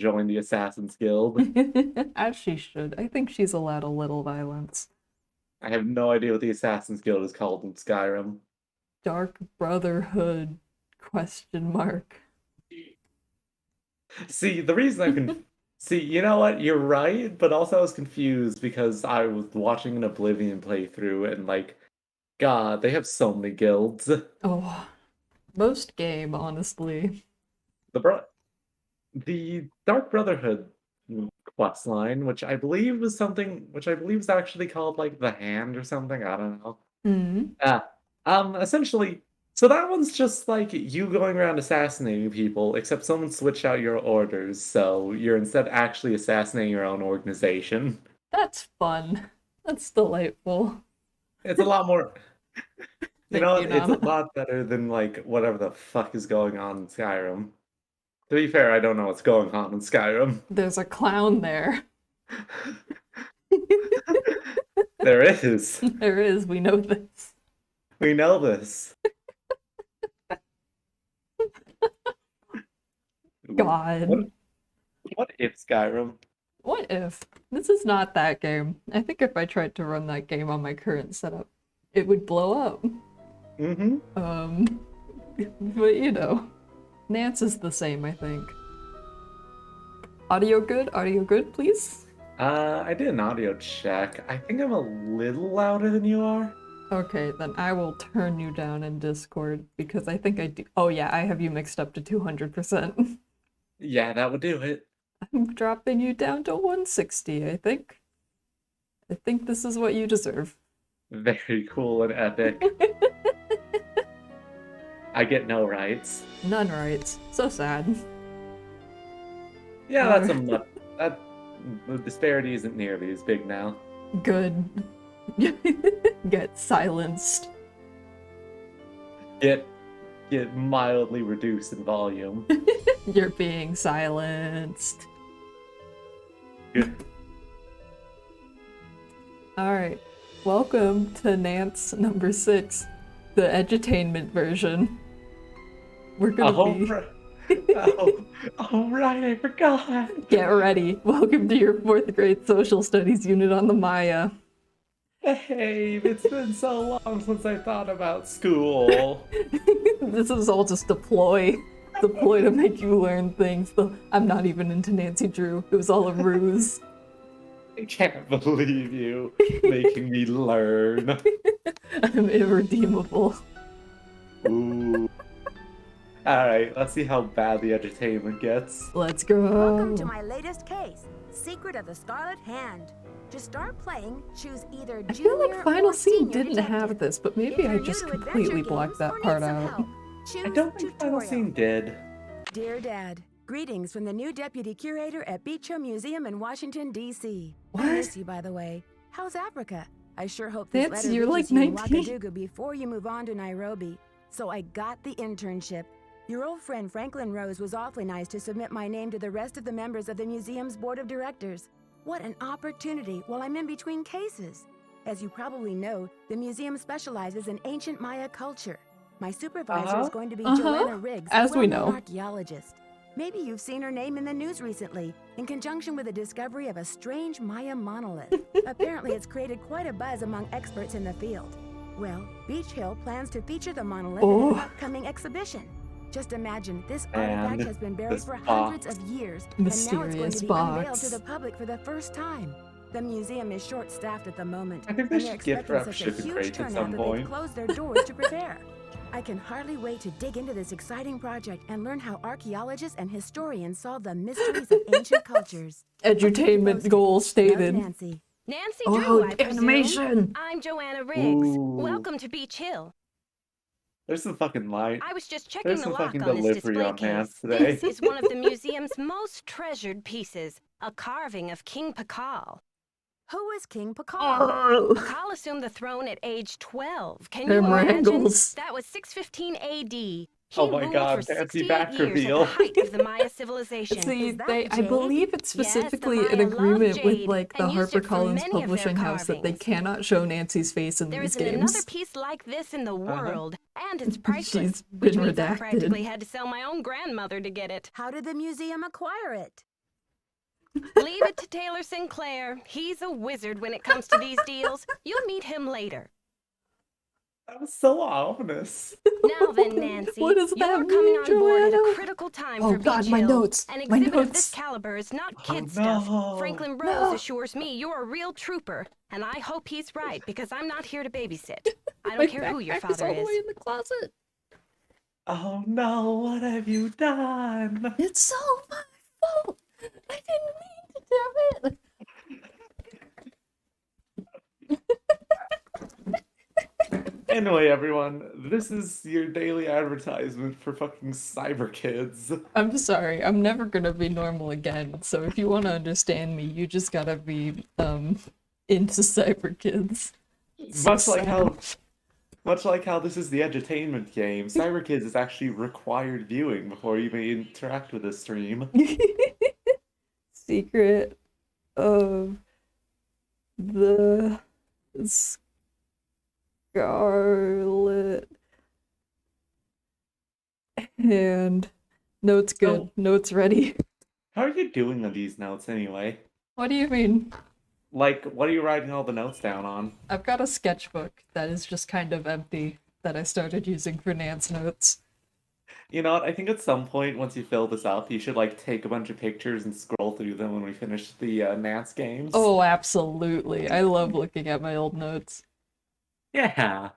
join the Assassin's Guild. As she should. I think she's allowed a little violence. I have no idea what the Assassin's Guild is called in Skyrim. Dark Brotherhood? Question mark. See, the reason I can see, you know what? You're right, but also I was confused because I was watching an Oblivion playthrough and like, God, they have so many guilds. Oh, most game, honestly. The bro the Dark Brotherhood quest line, which I believe is actually called like the Hand or something. I don't know. Hmm. Uh, essentially, so that one's just like you going around assassinating people, except someone switched out your orders, so you're instead actually assassinating your own organization. That's fun. That's delightful. It's a lot more, you Thank know, you, it's a Nana. lot better than like whatever the fuck is going on in Skyrim. To be fair, I don't know what's going on in Skyrim. There's a clown there. There is. There is, we know this. We know this. What God. what if Skyrim? What if? This is not that game. I think if I tried to run that game on my current setup, it would blow up. Mm-hmm. Um, but you know, Nance is the same, I think. Audio good? Audio good, please? I did an audio check. I think I'm a little louder than you are. Okay, then I will turn you down in Discord because I think I do. Oh yeah, I have you mixed up to 200%. Yeah, that would do it. I'm dropping you down to 160, I think. I think this is what you deserve. Very cool and epic. I get no rights. None rights. So sad. Yeah, that's a Alright, much that the disparity isn't nearly as big now. good. Get silenced. Get get mildly reduced in volume. You're being silenced. Good. Alright, welcome to Nance number 6, the edutainment version. We're gonna Oh, be. oh, right, I forgot. Get ready. Welcome to your 4th grade social studies unit on the Maya. Hey, it's been so long since I thought about school. This is all just a ploy. The ploy to make you learn things. I'm not even into Nancy Drew. It was all a ruse. I can't believe you making me learn. I'm irredeemable. Ooh. Alright, let's see how bad the entertainment gets. Let's go. Welcome to my latest case, Secret of the Scarlet Hand. To start playing, choose either I feel junior like Final or Scene senior didn't detective. have this, but If maybe you're I new just to completely adventure blacked games that or part need some out. help, I choose don't think Final tutorial. Scene did. Dear Dad, greetings from the new deputy curator at Beach Hill Museum in Washington, D.C. I What? miss you, by the way. How's Africa? I sure hope this Nancy, letter you're like reaches you in 19. Ouagadougou before you move on to Nairobi. So I got the internship. Your old friend Franklin Rose was awfully nice to submit my name to the rest of the members of the museum's board of directors. What an opportunity while I'm in between cases. As you probably know, the museum specializes in ancient Maya culture. My supervisor is going to be Joanna Riggs, As a we well-known know. archaeologist. Maybe you've seen her name in the news recently, in conjunction with the discovery of a strange Maya monolith. Apparently, it's created quite a buzz among experts in the field. Well, Beach Hill plans to feature the monolith in an upcoming exhibition. Just imagine, this artifact And has been buried this for box. hundreds of years, and now it's going Mysterious to be unveiled box. to the public for the first time. The museum is short-staffed at the moment, I think they and they're should gift expecting wrap such a shipping huge crates at turnout some that point. they've closed their doors to prepare. I can hardly wait to dig into this exciting project and learn how archaeologists and historians solve the mysteries of ancient cultures. Edutainment goal Love, stated. Nancy. Nancy Oh, Drew, I presume. animation! I'm Joanna Riggs. Ooh. Welcome to Beach Hill. There's some fucking light. I was just checking There's the some lock fucking on this delivery display on hands case. today. This is one of the museum's most treasured pieces, a carving of King Pakal. Who is King Pakal? Oh, Pakal assumed the throne at age 12. Can Them you imagine? wrangles. That was 615 AD. He Oh my ruled God, for fancy 68 back years reveal. at the height of the Maya civilization. See, Is that I jade? believe it's Yes, the specifically an Maya agreement loved with jade like the and used it for HarperCollins many of their publishing house that they carvings. cannot show Nancy's face in There these isn't another games. piece like this in the Uh-huh. world, and it's priceless, She's which been means I redacted. practically had to sell my own grandmother to get it. How did the museum acquire it? Leave it to Taylor Sinclair. He's a wizard when it comes to these deals. You'll meet him later. That was so ominous. Now then, Nancy, What does you're that coming mean, on board at a Joanna? critical time Oh for God, Beach my Hill. notes. An My exhibit of this notes. caliber is not Oh, kid stuff. no. Franklin Rose No. assures me you're a real trooper, and I hope he's right because I'm not here to babysit. I My don't care who your backpack is father all the way is. in the closet. Oh no, what have you done? It's all my fault. I didn't mean to do it. Anyway, everyone, this is your daily advertisement for fucking cyber kids. I'm sorry. I'm never gonna be normal again. So if you want to understand me, you just gotta be into cyber kids. So Much like sad. how this is the edutainment game, Cyber Kids is actually required viewing before you may interact with the stream. Secret of the Scarlet Hand. Notes good. So- Notes ready. How are you doing on these notes anyway? What do you mean? Like, what are you writing all the notes down on? I've got a sketchbook that is just kind of empty that I started using for Nance notes. You know what? I think at some point, once you fill this up, you should like take a bunch of pictures and scroll through them when we finish the Nance games. Oh, absolutely. I love looking at my old notes. Yeah.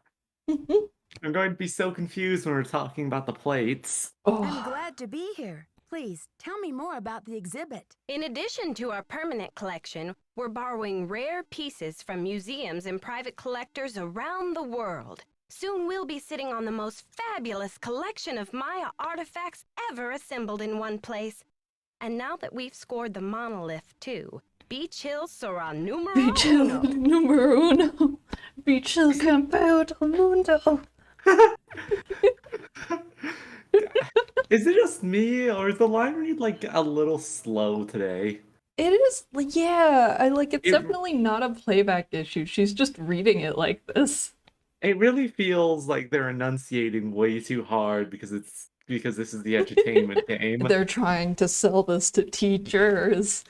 I'm going to be so confused when we're talking about the plates. I'm Oh, glad to be here. Please, tell me more about the exhibit. In addition to our permanent collection, we're borrowing rare pieces from museums and private collectors around the world. Soon we'll be sitting on the most fabulous collection of Maya artifacts ever assembled in one place. And now that we've scored the monolith too, Beach Hill sera numero Beach Hill uno. numero uno. Beach Hill campeão del mundo. Is it just me, or is the line read like a little slow today? It is, yeah, I like it's It- definitely not a playback issue. She's just reading it like this. It really feels like they're enunciating way too hard because this is the edutainment game. They're trying to sell this to teachers.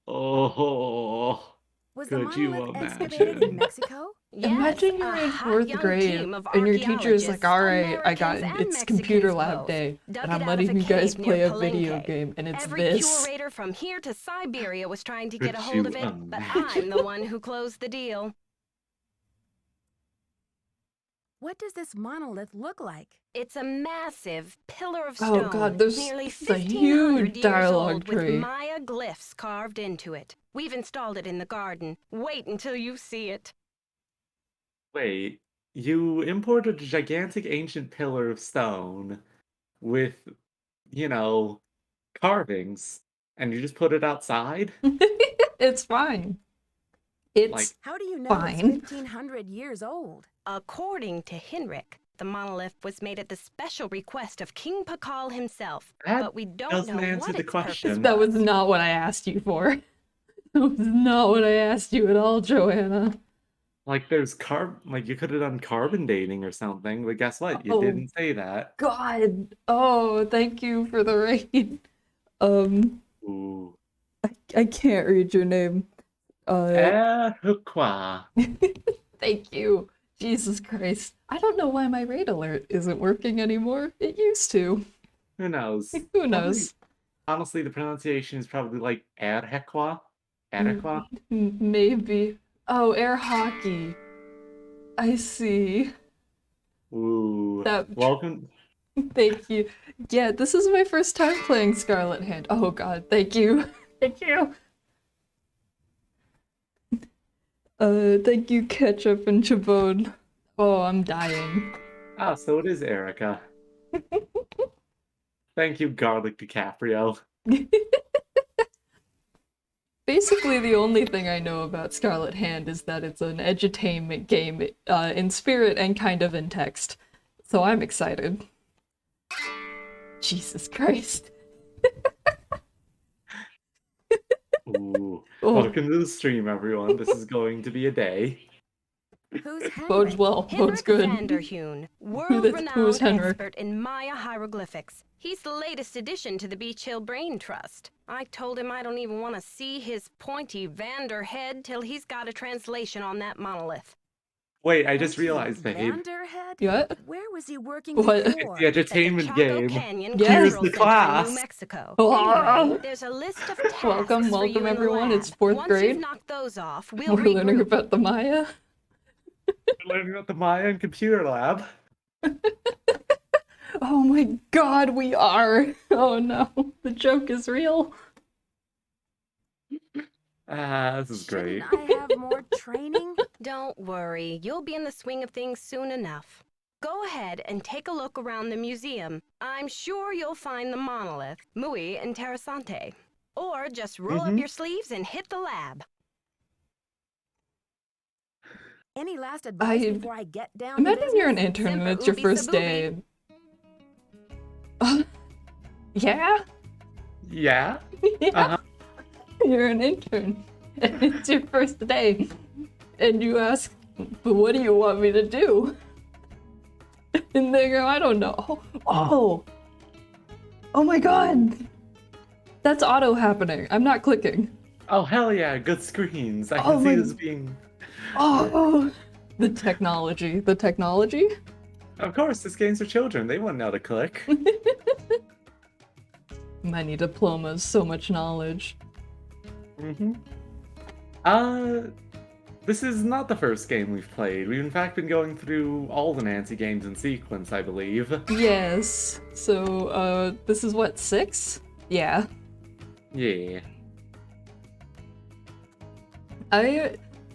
Oh, Was the could you monolith excavated imagine? in Mexico? Imagine Yes, you're a in hot 4th young grade team of and your teacher is like, archaeologists, all right, I got Americans and it's computer Mexicans lab both, day, dug and it I'm out letting of a you guys cave play near a video Palenque. game, and it's Every this. curator from here to Siberia was trying to get a Could hold you of it, but imagine? I'm the one who closed the deal. What does this monolith look like? It's a massive pillar of Oh, stone, God, there's nearly a 1,500 huge years dialogue old, tree. with Maya glyphs carved into it. We've installed it in the garden. Wait until you see it. Wait, you imported a gigantic ancient pillar of stone with, carvings, and you just put it outside? It's fine. It's Like, How do you know Fine. it's 1,500 years old? According to Henrik, the monolith was made at the special request of King Pakal himself, That but we don't doesn't know answer what the its purpose question. that was not what I asked you for. That was not what I asked you at all, Joanna. like there's you could have done carbon dating or something, but guess what? You Oh. didn't say that. God. Oh, thank you for the raid. Ooh. I can't read your name. Hukwa. Thank you. Jesus Christ. I don't know why my raid alert isn't working anymore. It used to. Who knows? Who knows? Honestly, the pronunciation is probably like Erhekwa. Erhekwa? Maybe. Oh, air hockey. I see. Ooh. That- Welcome. Thank you. Yeah, this is my first time playing Scarlet Hand. Oh God, thank you. Thank you. Thank you, Ketchup and Chabone. Oh, I'm dying. Ah, so it is Erica. Thank you, Garlic DiCaprio. Basically, the only thing I know about Scarlet Hand is that it's an edutainment game in spirit and kind of in text. So I'm excited. Jesus Christ. Ooh. Oh. Welcome to the stream, everyone. This is going to be a day. Who's Henrik? Bodes well. Bodes Henrik good. Vanderheun, who's world-renowned Henrik? expert in Maya hieroglyphics. He's the latest addition to the Beach Hill Brain Trust. I told him I don't even want to see his pointy Vander head till he's got a translation on that monolith. Wait, I just Pointy realized, babe. Vanderhead? What? Where was he working What? It's before? the At the entertainment Chaco game. Canyon Yes. Here's Cultural the Center in class. New Mexico. Ah. Anyway, there's a list of tasks Welcome, for you welcome in the everyone. lab. It's 4th Once grade. you've knocked those off, we'll We're learning regroup. about the Maya. We're learning about the Maya and computer lab. Oh my god, we are! Oh no, the joke is real. This is great. Shouldn't I have more training? Don't worry, you'll be in the swing of things soon enough. Go ahead and take a look around the museum. I'm sure you'll find the monolith, muy interesante. Or just roll up your sleeves and hit the lab. Any last advice I before I get down to imagine business? you're an intern and Semper it's your ubi first sabubi. day. Yeah? Yeah? Yeah. Uh-huh. You're an intern and it's your first day. And you ask, but what do you want me to do? And they go, I don't know. Oh! Oh my god! That's auto happening. I'm not clicking. Oh, hell yeah, good screens. I Oh can see my- this being... Oh! The technology. The technology? Of course, this game's for children. They wouldn't know how to click. Many diplomas, so much knowledge. Mm-hmm. This is not the first game we've played. We've in fact been going through all the Nancy games in sequence, I believe. Yes. So, this is what, 6? Yeah. Yeah.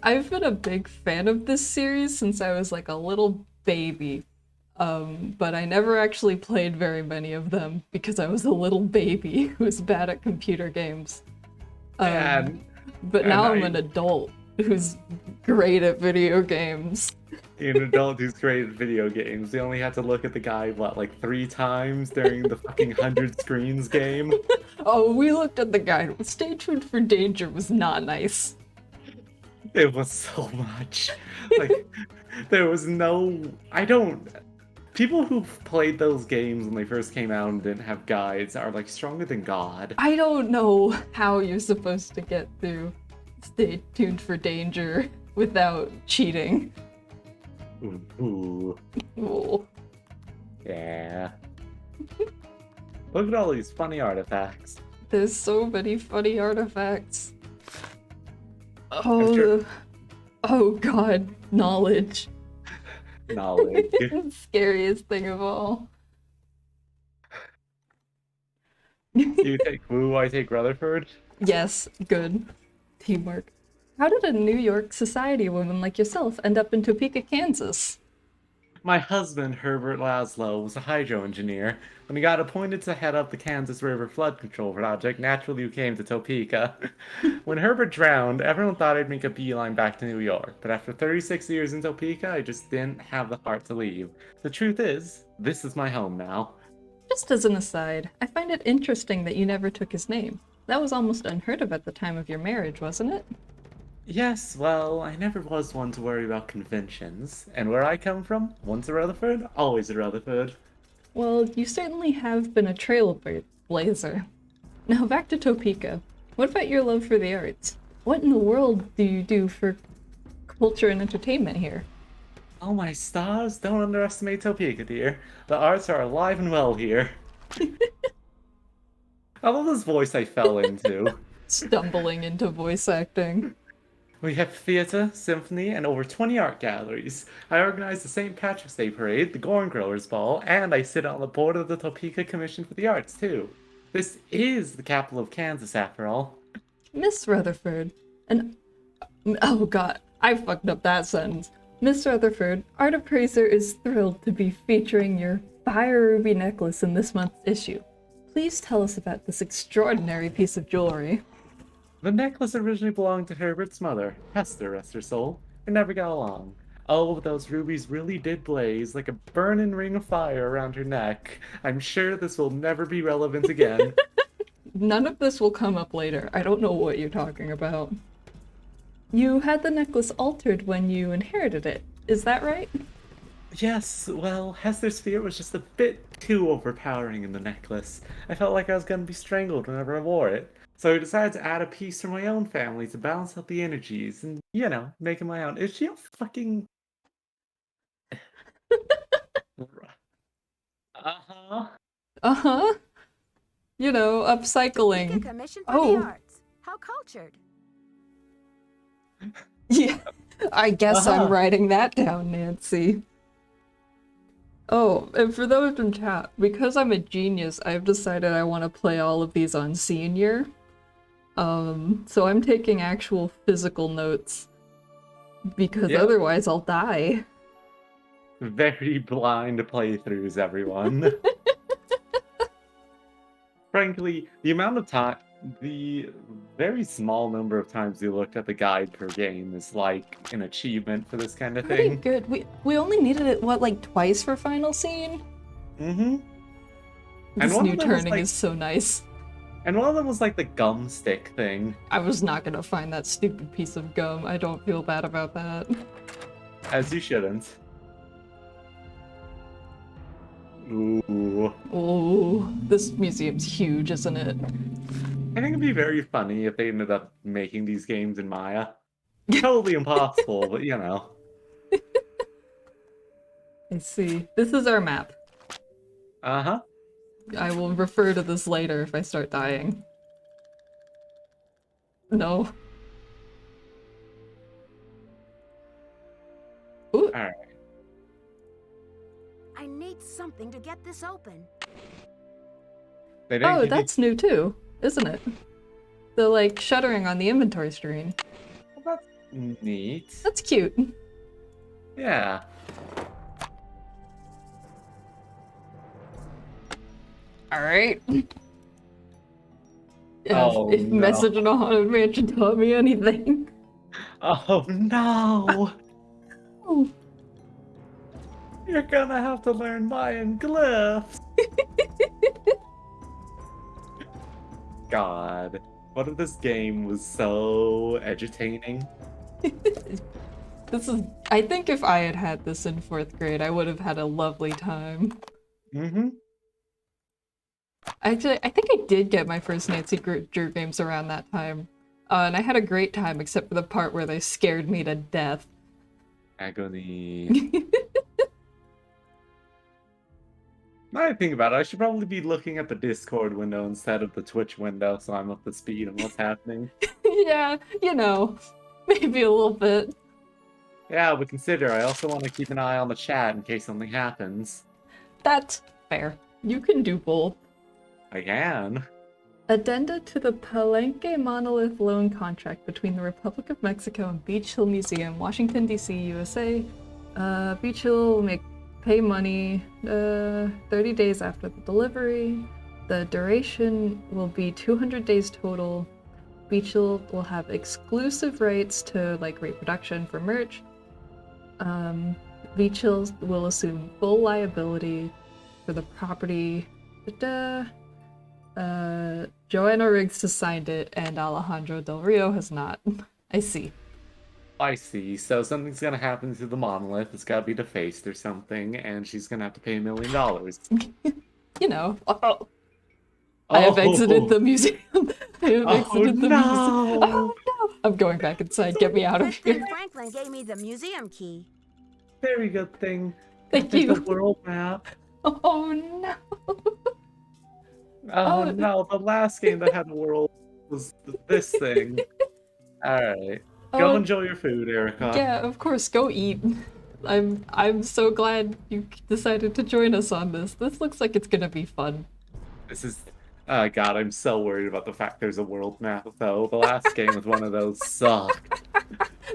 I've been a big fan of this series since I was like a little baby. But I never actually played very many of them because I was a little baby who was bad at computer games. And But now and I'm an adult who's great at video games. an adult who's great at video games. They only had to look at the guy, what, like 3 times during the fucking 100 screens game? Oh, we looked at the guide. Stay tuned for danger was not nice. It was so much. Like, there was no... People who played those games when they first came out and didn't have guides are, like, stronger than God. I don't know how you're supposed to get through Stay Tuned for Danger without cheating. Ooh. Oh. Yeah. Look at all these funny artifacts. There's so many funny artifacts. I'm sure- Oh god, knowledge. Knowledge. Scariest thing of all. You take Woo, I take Rutherford. Yes, good. Teamwork. How did a New York society woman like yourself end up in Topeka, Kansas? My husband, Herbert Laszlo, was a hydro engineer. When he got appointed to head up the Kansas River Flood Control Project, naturally we came to Topeka. When Herbert drowned, everyone thought I'd make a beeline back to New York, but after 36 years in Topeka, I just didn't have the heart to leave. The truth is, this is my home now. Just as an aside, I find it interesting that you never took his name. That was almost unheard of at the time of your marriage, wasn't it? Yes, well, I never was one to worry about conventions. And where I come from, once a Rutherford, always a Rutherford. Well, you certainly have been a trailblazer. Now back to Topeka. What about your love for the arts? What in the world do you do for culture and entertainment here? Oh my stars, don't underestimate Topeka, dear. The arts are alive and well here. I love this voice I fell into. Stumbling into voice acting. We have theatre, symphony, and over 20 art galleries. I organize the St. Patrick's Day Parade, the Gorn Growers Ball, and I sit on the board of the Topeka Commission for the Arts, too. This is the capital of Kansas, after all. Miss Rutherford, and oh god, I fucked up that sentence. Miss Rutherford, Art Appraiser is thrilled to be featuring your fire ruby necklace in this month's issue. Please tell us about this extraordinary piece of jewelry. The necklace originally belonged to Herbert's mother, Hester, rest her soul. We never got along. Oh, but those rubies really did blaze like a burning ring of fire around her neck. I'm sure this will never be relevant again. None of this will come up later. I don't know what you're talking about. You had the necklace altered when you inherited it. Is that right? Yes, well, Hester's spirit was just a bit too overpowering in the necklace. I felt like I was gonna be strangled whenever I wore it. So I decided to add a piece from my own family to balance out the energies and, make it my own. Is she a fucking... Uh-huh. Uh-huh. You know, Seek a upcycling. commission for the Oh, arts. How cultured. yeah. I guess I'm Uh-huh. writing that down, Nancy. Oh, and for those in chat, because I'm a genius, I've decided I want to play all of these on senior. So I'm taking actual physical notes because Yep. otherwise I'll die. Very blind playthroughs, everyone. Frankly, the very small number of times you looked at the guide per game is like an achievement for this kind of Pretty thing. good. We only needed it, what, like twice for final scene? Mm-hmm. And This one new of them was turning like, is so nice. and one of them was like the gum stick thing. I was not gonna find that stupid piece of gum. I don't feel bad about that. As you shouldn't. Ooh. Oh, this museum's huge, isn't it? I think it'd be very funny if they ended up making these games in Maya. Totally impossible, but I see. This is our map. Uh-huh. I will refer to this later if I start dying. No. Ooh. Alright. I need something to get this open. They didn't Oh, give that's new too, isn't it? The, like, shuttering on the inventory screen. Well, that's neat. That's cute. Yeah. Alright. Oh, if no. Message in a Haunted Mansion taught me anything. Oh no! Oh. You're gonna have to learn Mayan glyphs! God. What if this game was so edutaining? This is. I think if I had had this in 4th grade, I would have had a lovely time. Mm-hmm. Actually, I think I did get my first Nancy Drew games around that time. And I had a great time, except for the part where they scared me to death. Agony. Now I think about it, I should probably be looking at the Discord window instead of the Twitch window, so I'm up to speed on what's happening. Yeah, you know, maybe a little bit. Yeah, but consider, I also want to keep an eye on the chat in case something happens. That's fair. You can do both. I can. Addenda to the Palenque Monolith Loan Contract between the Republic of Mexico and Beach Hill Museum, Washington, D.C., USA. Beach Hill will pay money 30 days after the delivery. The duration will be 200 days total. Beach Hill will have exclusive rights to, like, reproduction for merch. Beach Hill will assume full liability for the property. Joanna Riggs has signed it, and Alejandro Del Rio has not. I see. I see. So something's gonna happen to the monolith. It's gotta be defaced or something, and she's gonna have to pay $1 million. You know. Oh. I have exited the museum. I have exited the museum. Oh no! I'm going back inside. Get me out of Good thing here. Franklin gave me the museum key. Very good thing. Thank There's you. the world map. Oh no! Oh no, the last game that had a world was this thing. Alright. Go enjoy your food, Erica. Yeah, of course, go eat. I'm so glad you decided to join us on this. This looks like it's gonna be fun. This is... Oh god, I'm so worried about the fact there's a world map, though. The last game was one of those sucked.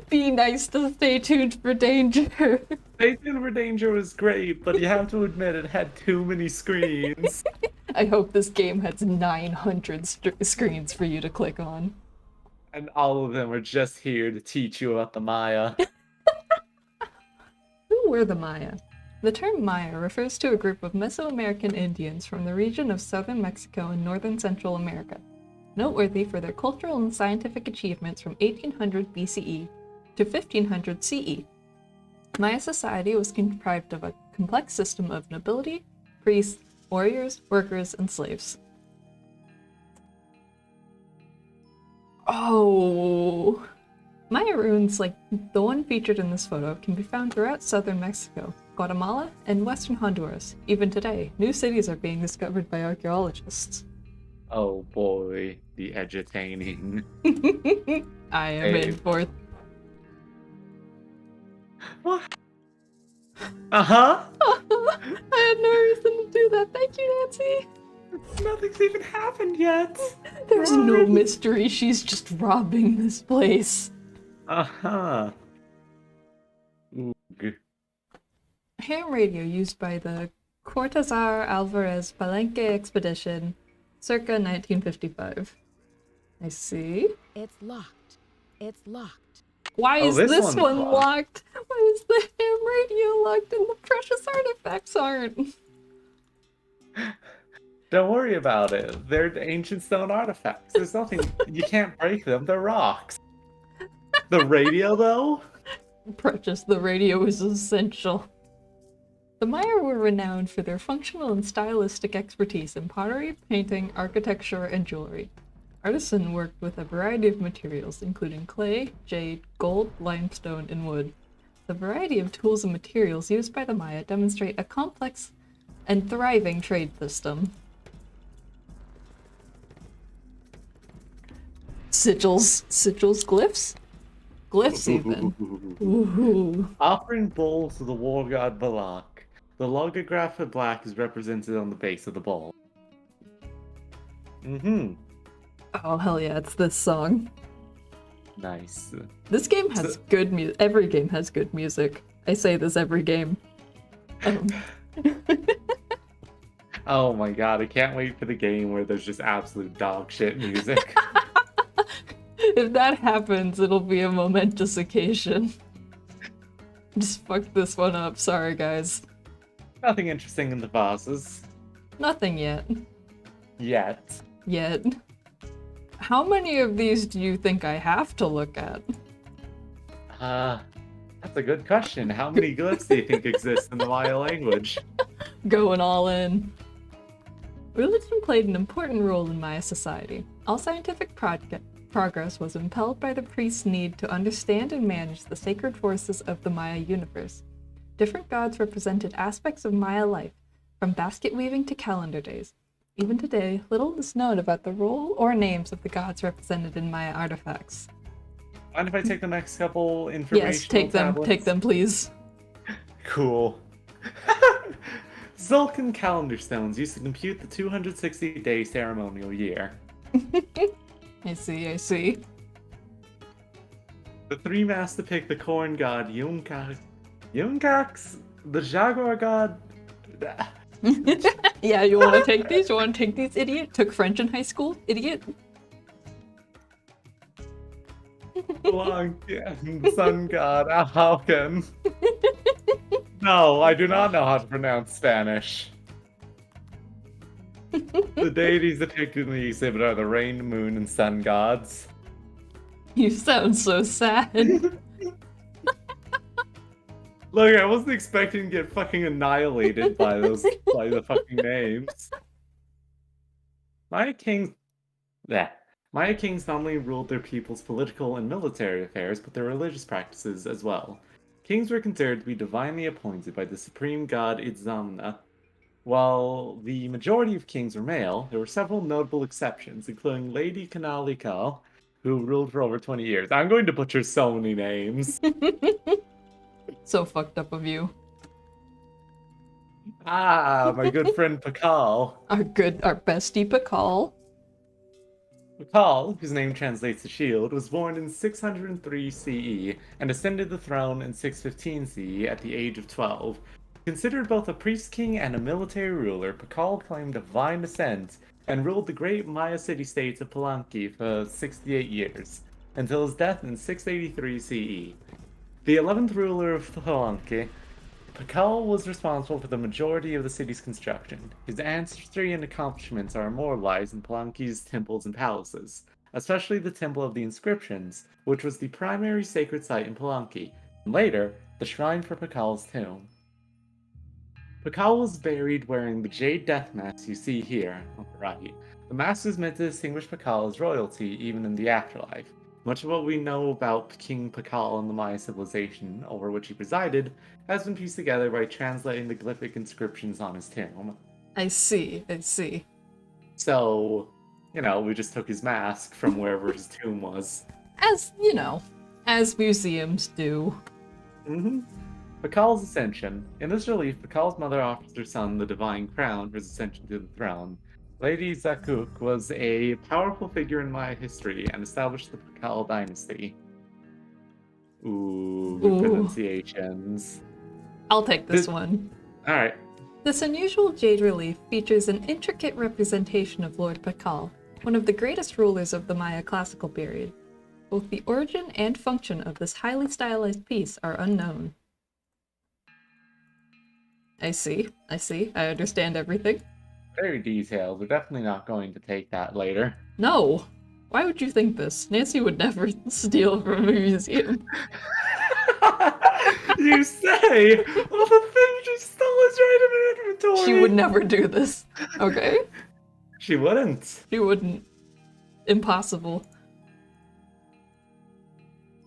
Be nice to Stay Tuned for Danger. Stay Tuned for Danger was great, but you have to admit it had too many screens. I hope this game has 900 screens for you to click on. And all of them are just here to teach you about the Maya. Who were the Maya? The term Maya refers to a group of Mesoamerican Indians from the region of southern Mexico and northern Central America, noteworthy for their cultural and scientific achievements from 1800 BCE to 1500 CE. Maya society was comprised of a complex system of nobility, priests, warriors, workers, and slaves. Oh. Maya ruins, like the one featured in this photo, can be found throughout southern Mexico, Guatemala, and western Honduras. Even today, new cities are being discovered by archaeologists. Oh boy, the edutaining. I am in Dave. for. What? Uh-huh. I had no reason to do that. Thank you, Nancy. Nothing's even happened yet. There's We're no already- mystery. She's just robbing this place. Uh-huh. Oog. Ham radio used by the Cortazar Alvarez Palenque expedition circa 1955. I see. It's locked. It's locked. Why Oh, is this this one's one locked. locked? Why is the ham radio locked and the precious artifacts aren't? Don't worry about it. They're ancient stone artifacts. There's nothing. You can't break them. They're rocks. The radio, though? Precious, the radio is essential. The Maya were renowned for their functional and stylistic expertise in pottery, painting, architecture, and jewelry. Artisan worked with a variety of materials, including clay, jade, gold, limestone, and wood. The variety of tools and materials used by the Maya demonstrate a complex and thriving trade system. Sigils, glyphs? Glyphs, even. Ooh. Offering bowls to the war god Balak. The logograph of black is represented on the base of the bowl. Mm-hmm. Oh, hell yeah, it's this song. Nice. This game has good music. Every game has good music. I say this every game. Oh my god, I can't wait for the game where there's just absolute dog shit music. If that happens, it'll be a momentous occasion. Just fucked this one up. Sorry, guys. Nothing interesting in the vases. Nothing yet. Yet. Yet. How many of these do you think I have to look at? That's a good question. How many glyphs do you think exist in the Maya language? Going all in. Religion played an important role in Maya society. All scientific progress was impelled by the priests' need to understand and manage the sacred forces of the Maya universe. Different gods represented aspects of Maya life, from basket weaving to calendar days. Even today, little is known about the role or names of the gods represented in Maya artifacts. Mind if I take the next couple information? Yes, take them, please. Cool. Zulkan calendar stones used to compute the 260-day ceremonial year. I see. The three masks depict the corn god Yunkax, the jaguar god. Yeah, you want to take these? You want to take these, idiot? Took French in high school, idiot? Sun god Ahauken. No, I do not know how to pronounce Spanish. The deities depicted in the exhibit are the rain, moon, and sun gods. You sound so sad. Look, I wasn't expecting to get fucking annihilated by the fucking names. Maya kings not only ruled their people's political and military affairs, but their religious practices as well. Kings were considered to be divinely appointed by the supreme god Itzamna. While the majority of kings were male, there were several notable exceptions, including Lady Kanalika, who ruled for over 20 years. I'm going to butcher so many names. So fucked up of you. My good friend Pakal. Our bestie Pakal. Pakal, whose name translates to shield, was born in 603 CE and ascended the throne in 615 CE at the age of 12. Considered both a priest king and a military ruler, Pakal claimed divine descent and ruled the great Maya city-states of Palenque for 68 years, until his death in 683 CE. The 11th ruler of Palenque, Pakal was responsible for the majority of the city's construction. His ancestry and accomplishments are immortalized in Palenque's temples and palaces, especially the Temple of the Inscriptions, which was the primary sacred site in Palenque, and later, the shrine for Pakal's tomb. Pakal was buried wearing the jade death mask you see here, on the right. The mask is meant to distinguish Pakal as royalty even in the afterlife. Much of what we know about King Pakal and the Maya civilization over which he presided has been pieced together by translating the glyphic inscriptions on his tomb. I see, I see. So, we just took his mask from wherever his tomb was. As, as museums do. Mm-hmm. Pakal's ascension. In this relief, Pakal's mother offers her son the divine crown for his ascension to the throne. Lady Zakuk was a powerful figure in Maya history and established the Pakal dynasty. Ooh, good pronunciations. I'll take this one. Alright. This unusual jade relief features an intricate representation of Lord Pakal, one of the greatest rulers of the Maya classical period. Both the origin and function of this highly stylized piece are unknown. I see, I understand everything. Very detailed. We're definitely not going to take that later. No! Why would you think this? Nancy would never steal from a museum. You say? Well, the thing she stole is right in her inventory. She would never do this, okay? She wouldn't. She wouldn't. Impossible.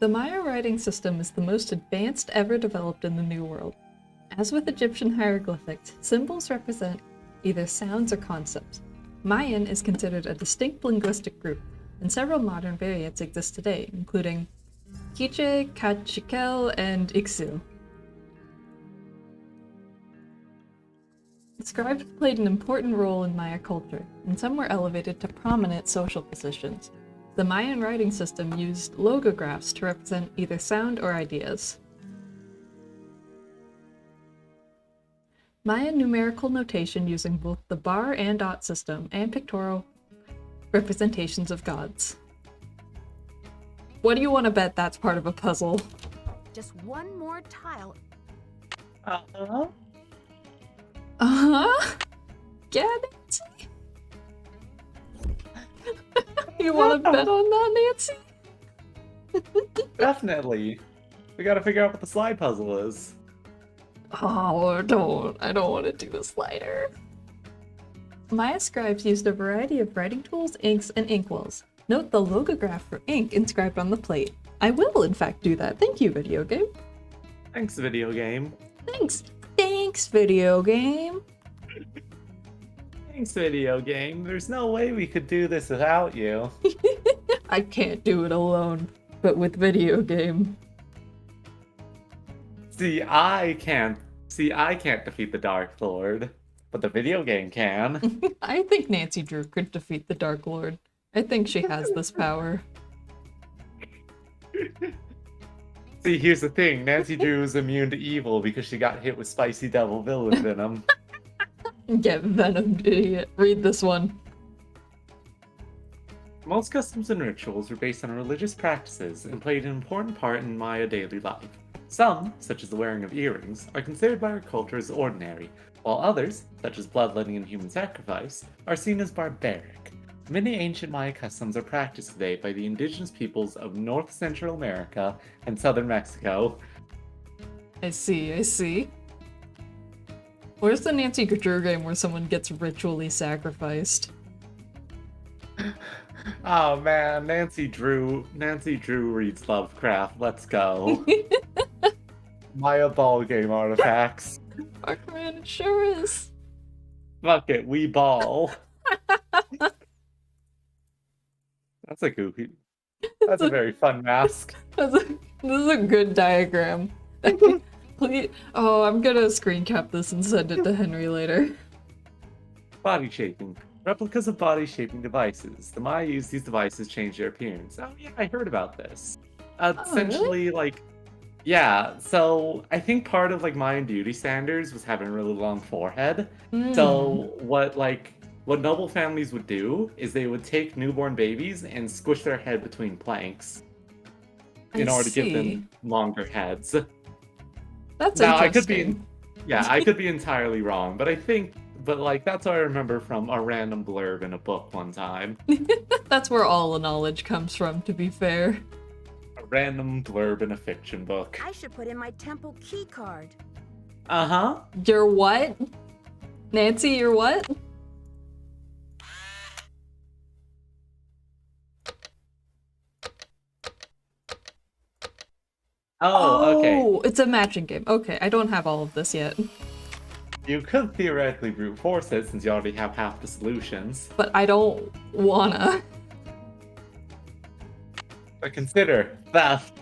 The Maya writing system is the most advanced ever developed in the New World. As with Egyptian hieroglyphics, symbols represent either sounds or concepts. Mayan is considered a distinct linguistic group, and several modern variants exist today, including Quiche, Cachiquel, and Ixil. The scribes played an important role in Maya culture, and some were elevated to prominent social positions. The Mayan writing system used logographs to represent either sound or ideas. Mayan numerical notation using both the bar and dot system and pictorial representations of gods. What do you want to bet that's part of a puzzle? Just one more tile. Uh-huh. Uh-huh? Yeah, Nancy? You want to bet on that, Nancy? Definitely. We gotta figure out what the slide puzzle is. Oh, I don't want to do a slider. Maya scribes used a variety of writing tools, inks, and inkwells. Note the logograph for ink inscribed on the plate. I will, in fact, do that. Thank you, video game. Thanks, video game. Thanks. Thanks, video game. Thanks, video game. There's no way we could do this without you. I can't do it alone, but with video game. See, I can't defeat the Dark Lord, but the video game can. I think Nancy Drew could defeat the Dark Lord. I think she has this power. See, here's the thing. Nancy Drew is immune to evil because she got hit with spicy devil villain venom. Get venomed, idiot. Read this one. Most customs and rituals were based on religious practices and played an important part in Maya daily life. Some, such as the wearing of earrings, are considered by our culture as ordinary, while others, such as bloodletting and human sacrifice, are seen as barbaric. Many ancient Maya customs are practiced today by the indigenous peoples of North Central America and southern Mexico. I see. Where's the Nancy Drew game where someone gets ritually sacrificed? Oh man, Nancy Drew reads Lovecraft. Let's go. Maya ball game artifacts. Fuck man, it sure is. Fuck it, we ball. That's a goofy. That's a very fun mask. This is a good diagram. Please. Oh, I'm gonna screen cap this and send it to Henry later. Body shaping. Replicas of body shaping devices. The Maya used these devices to change their appearance. Oh yeah, I heard about this. Essentially, really? yeah, so I think part of Mayan beauty standards was having a really long forehead. So what noble families would do is they would take newborn babies and squish their head between planks in order to give them longer heads. That's now interesting. I could be entirely wrong, but that's what I remember from a random blurb in a book one time. That's where all the knowledge comes from, to be fair. A random blurb in a fiction book. I should put in my temple key card. Uh-huh. You're what? Nancy, you're what? Oh, okay. Oh, it's a matching game. Okay, I don't have all of this yet. You could theoretically brute force it since you already have half the solutions. But I don't wanna. But consider theft.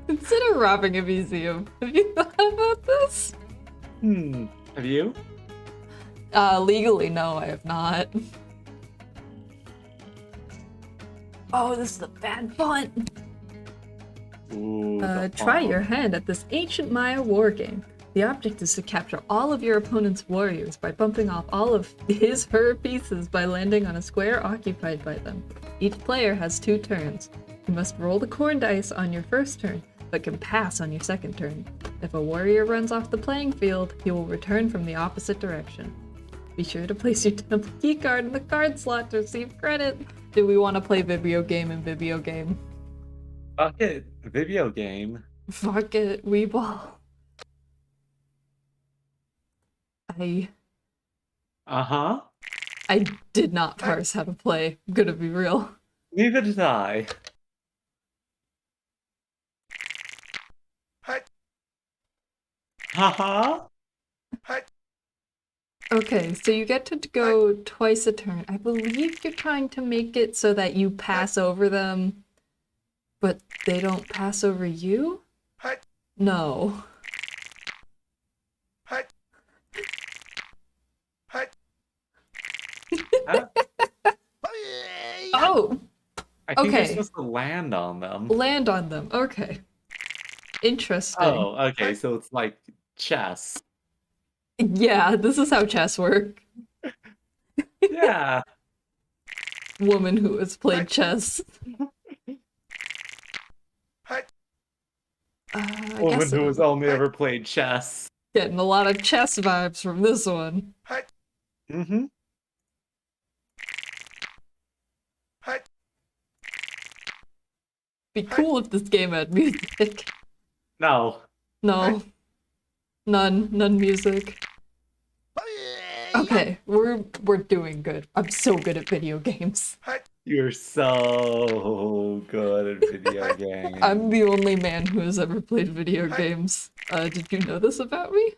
Consider robbing a museum. Have you thought about this? Have you? Legally, no, I have not. Oh, this is a bad font. Ooh, the Try font. your hand at this ancient Maya war game. The object is to capture all of your opponent's warriors by bumping off all of her pieces by landing on a square occupied by them. Each player has 2 turns. You must roll the corn dice on your first turn, but can pass on your second turn. If a warrior runs off the playing field, he will return from the opposite direction. Be sure to place your temple key card in the card slot to receive credit. Do we want to play Vibio game and Vibio game? Fuck it, video game. Fuck it, Weeball. Uh-huh. I did not parse how to play. I'm gonna be real. Neither did I. Haha. Okay, so you get to go twice a turn. I believe you're trying to make it so that you pass over them, but they don't pass over you? No. Oh! I think you're Okay. supposed to land on them. Land on them. Okay. Interesting. Oh, okay, so it's like chess. Yeah, this is how chess work. Yeah. Woman who has played chess. I Woman guess who has only ever played chess. getting a lot of chess vibes from this one. Mm-hmm. Be cool if this game had music. No. No. None music. Okay, we're doing good. I'm so good at video games. You're so good at video games. I'm the only man who has ever played video games. Did you know this about me?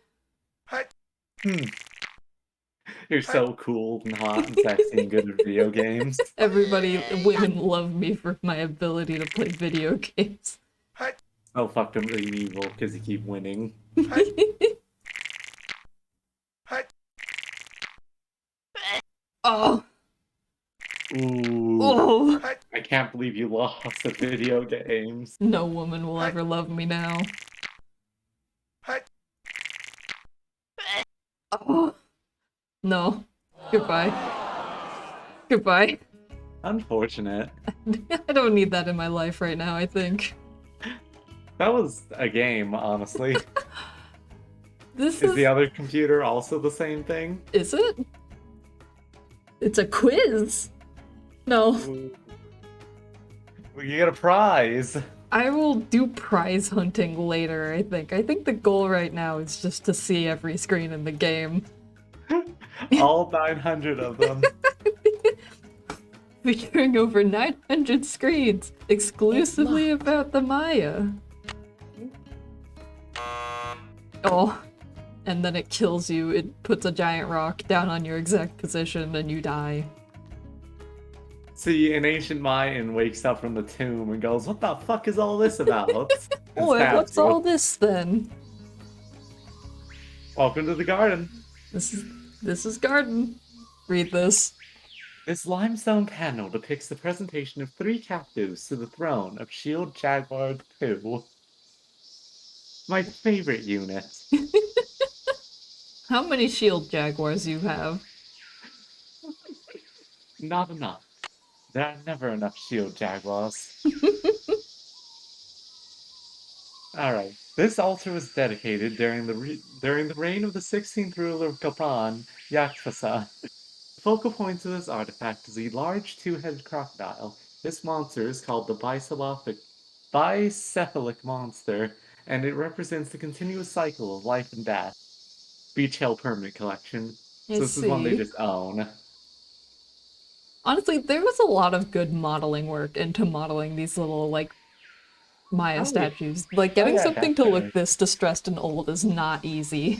You're so cool and hot and sexy and good at video games. Women love me for my ability to play video games. Oh, fuck, I'm really evil because you keep winning. Oh, Ooh. oh. I can't believe you lost at video games. No woman will ever love me now. Oh. No. Goodbye. Goodbye. Unfortunate. I don't need that in my life right now, I think. That was a game, honestly. This Is the other computer also the same thing? Is it? It's a quiz. No. Ooh. Well, you get a prize. I will do prize hunting later, I think. I think the goal right now is just to see every screen in the game. All 900 of them. Featuring over 900 screens, exclusively about the Maya. Oh, and then it kills you. It puts a giant rock down on your exact position and you die. See, an ancient Mayan wakes up from the tomb and goes, "What the fuck is all this about?" And Boy, stabs what's you. all this then? Welcome to the garden. This is garden. Read this. This limestone panel depicts the presentation of 3 captives to the throne of Shield Jaguar 2. My favorite unit. How many shield jaguars you have? Not enough. There are never enough Shield Jaguars. Alright. This altar was dedicated during the reign of the 16th ruler of Kapan, Yakfasa. The focal point of this artifact is a large 2-headed crocodile. This monster is called the bicephalic monster, and it represents the continuous cycle of life and death. Beach Hill Permanent Collection. I So this is one they see. just own. Honestly, there was a lot of good modeling work into modeling these little, like, Maya Oh, statues. Like, getting yeah, something to look definitely. this distressed and old is not easy.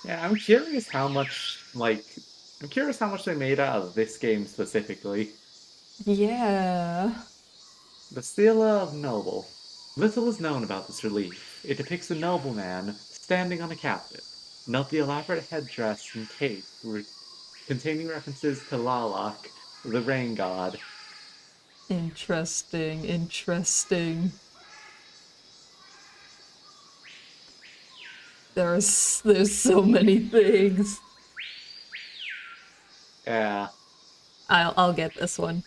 Yeah, I'm curious how much, I'm curious how much they made out of this game specifically. Yeah. The Stela of Noble. Little is known about this relief. It depicts a nobleman standing on a captive. Note the elaborate headdress and cape containing references to Lalak, the rain god. Interesting, interesting. There's so many things. Yeah. I'll get this one.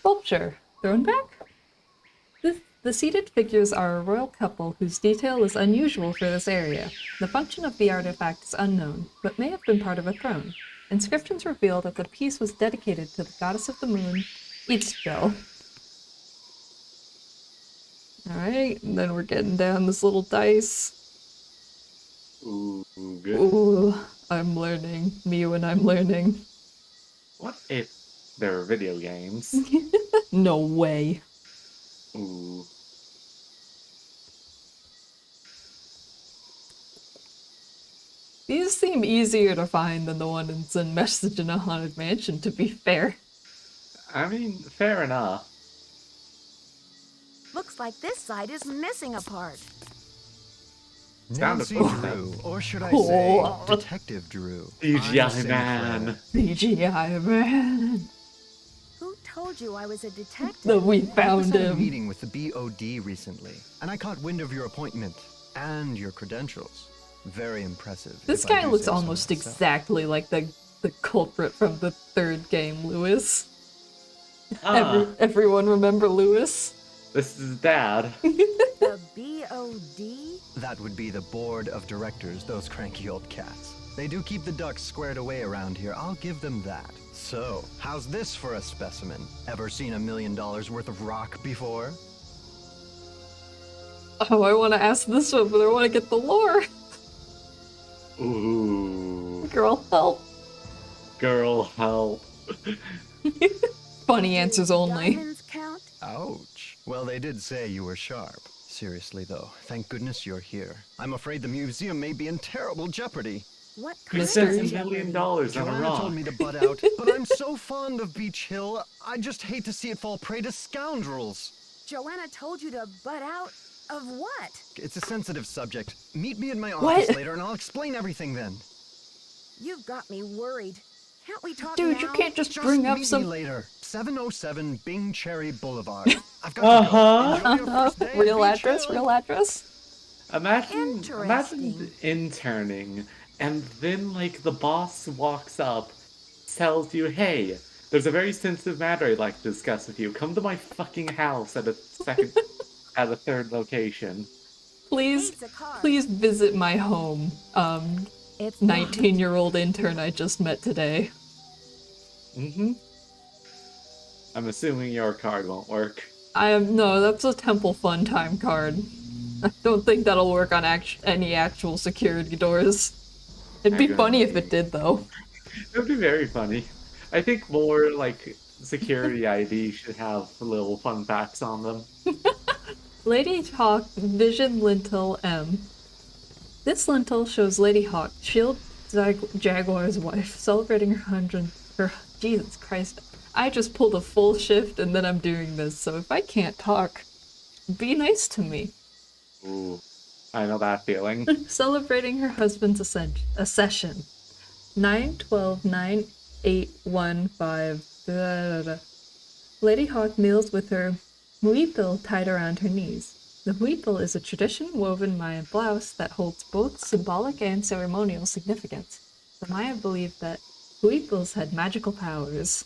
Sculpture. Thrown back? The seated figures are a royal couple whose detail is unusual for this area. The function of the artifact is unknown, but may have been part of a throne. Inscriptions reveal that the piece was dedicated to the goddess of the moon, Itzbel. Alright, and then we're getting down this little dice. Ooh, good. Ooh, I'm learning. Mew and I'm learning. What if there were video games? No way. Ooh. These seem easier to find than the ones in Message in a Haunted Mansion, to be fair. I mean, fair enough. Looks like this side is missing a part. Sound Nancy effects. Drew, or should I Oh. say, Detective Drew. CGI I'm Sinclair. man. CGI man. Who told you I was a detective? That we I was found at a him. meeting with the BOD recently, and I caught wind of your appointment and your credentials. Very impressive. This if I guy do looks say so almost myself. exactly like the culprit from the third game, Lewis. Everyone remember Lewis? This is Dad. The BOD? That would be the board of directors, those cranky old cats. They do keep the ducks squared away around here, I'll give them that. So, how's this for a specimen? Ever seen $1 million worth of rock before? Oh, I want to ask this one, but I want to get the lore. Ooh. Girl, help. Girl, help. Funny answers only. Diamonds count? Ouch. Well, they did say you were sharp. Seriously, though, thank goodness you're here. I'm afraid the museum may be in terrible jeopardy. What He kind spent Mystery. of $1 million jeopardy? on a Joanna rock. told me to butt out, but I'm so fond of Beach Hill, I just hate to see it fall prey to scoundrels. Joanna told you to butt out? Of what? It's a sensitive subject. Meet me in my What? office later and I'll explain everything then. You've got me worried. Can't we talk Dude, now? you can't just Just bring up meet me some later. 707 Bing Cherry Boulevard. I've got to go. Enjoy your first day at real Beach address, Hill. real address. Imagine Interesting. interning, and then the boss walks up, tells you, "Hey, there's a very sensitive matter I'd like to discuss with you. Come to my fucking house at a third location." Please, Thanks, a card. please visit my home. It's not. 19-year-old intern I just met today. Mm-hmm. I'm assuming your card won't work. No, that's a Temple Fun Time card. I don't think that'll work on any actual security doors. It'd be Okay. funny if it did, though. It would be very funny. I think more security ID should have little fun facts on them. Lady Hawk Vision Lintel M. This lintel shows Lady Hawk, Shield Jaguar's wife, celebrating her Jesus Christ. I just pulled a full shift and then I'm doing this, so if I can't talk, be nice to me. Ooh, I know that feeling. Celebrating her husband's accession. 9/12/9815. Lady Hawk kneels with her huipil tied around her knees. The huipil is a tradition woven Maya blouse that holds both symbolic and ceremonial significance. The Maya believed that huipils had magical powers.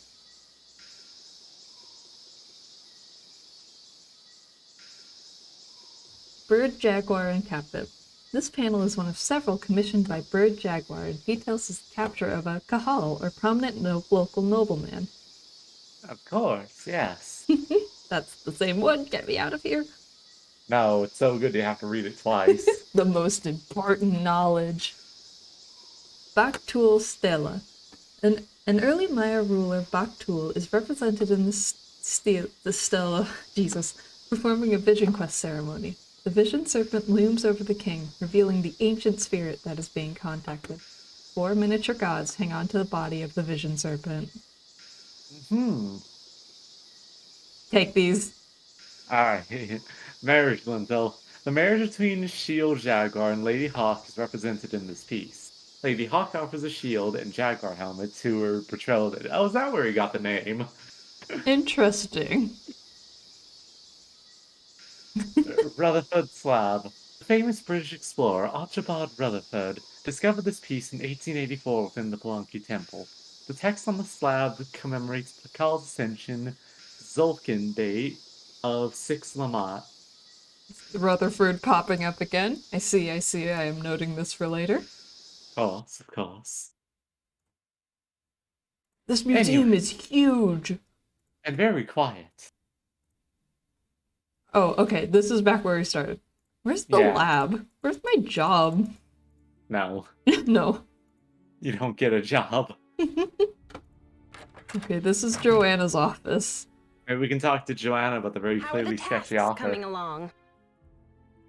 Bird, Jaguar, and Captive. This panel is one of several commissioned by Bird Jaguar and details the capture of a kahal, or prominent local nobleman. Of course, yes. That's the same one. Get me out of here. No, it's so good you have to read it twice. The most important knowledge. Baktul Stela. An early Maya ruler, Baktul, is represented in the stela, Jesus, performing a vision quest ceremony. The vision serpent looms over the king, revealing the ancient spirit that is being contacted. 4 miniature gods hang on to the body of the vision serpent. Take these. Alright. Marriage Lintel. The marriage between Shield Jaguar and Lady Hawk is represented in this piece. Lady Hawk offers a shield and Jaguar helmet to her betrothed. Oh, is that where he got the name? Interesting. Rutherford Slab. The famous British explorer Archibald Rutherford discovered this piece in 1884 within the Palenque Temple. The text on the slab commemorates Pakal's ascension, Zulkin date of 6 Lamont. Rutherford popping up again. I see. I am noting this for later. Of course. This museum Anyway. is huge. And very quiet. Oh, okay. This is back where we started. Where's the Yeah. lab? Where's my job? No, No. you don't get a job. Okay, this is Joanna's office. Maybe we can talk to Joanna about the very How are clearly the sketchy tasks offer. coming along?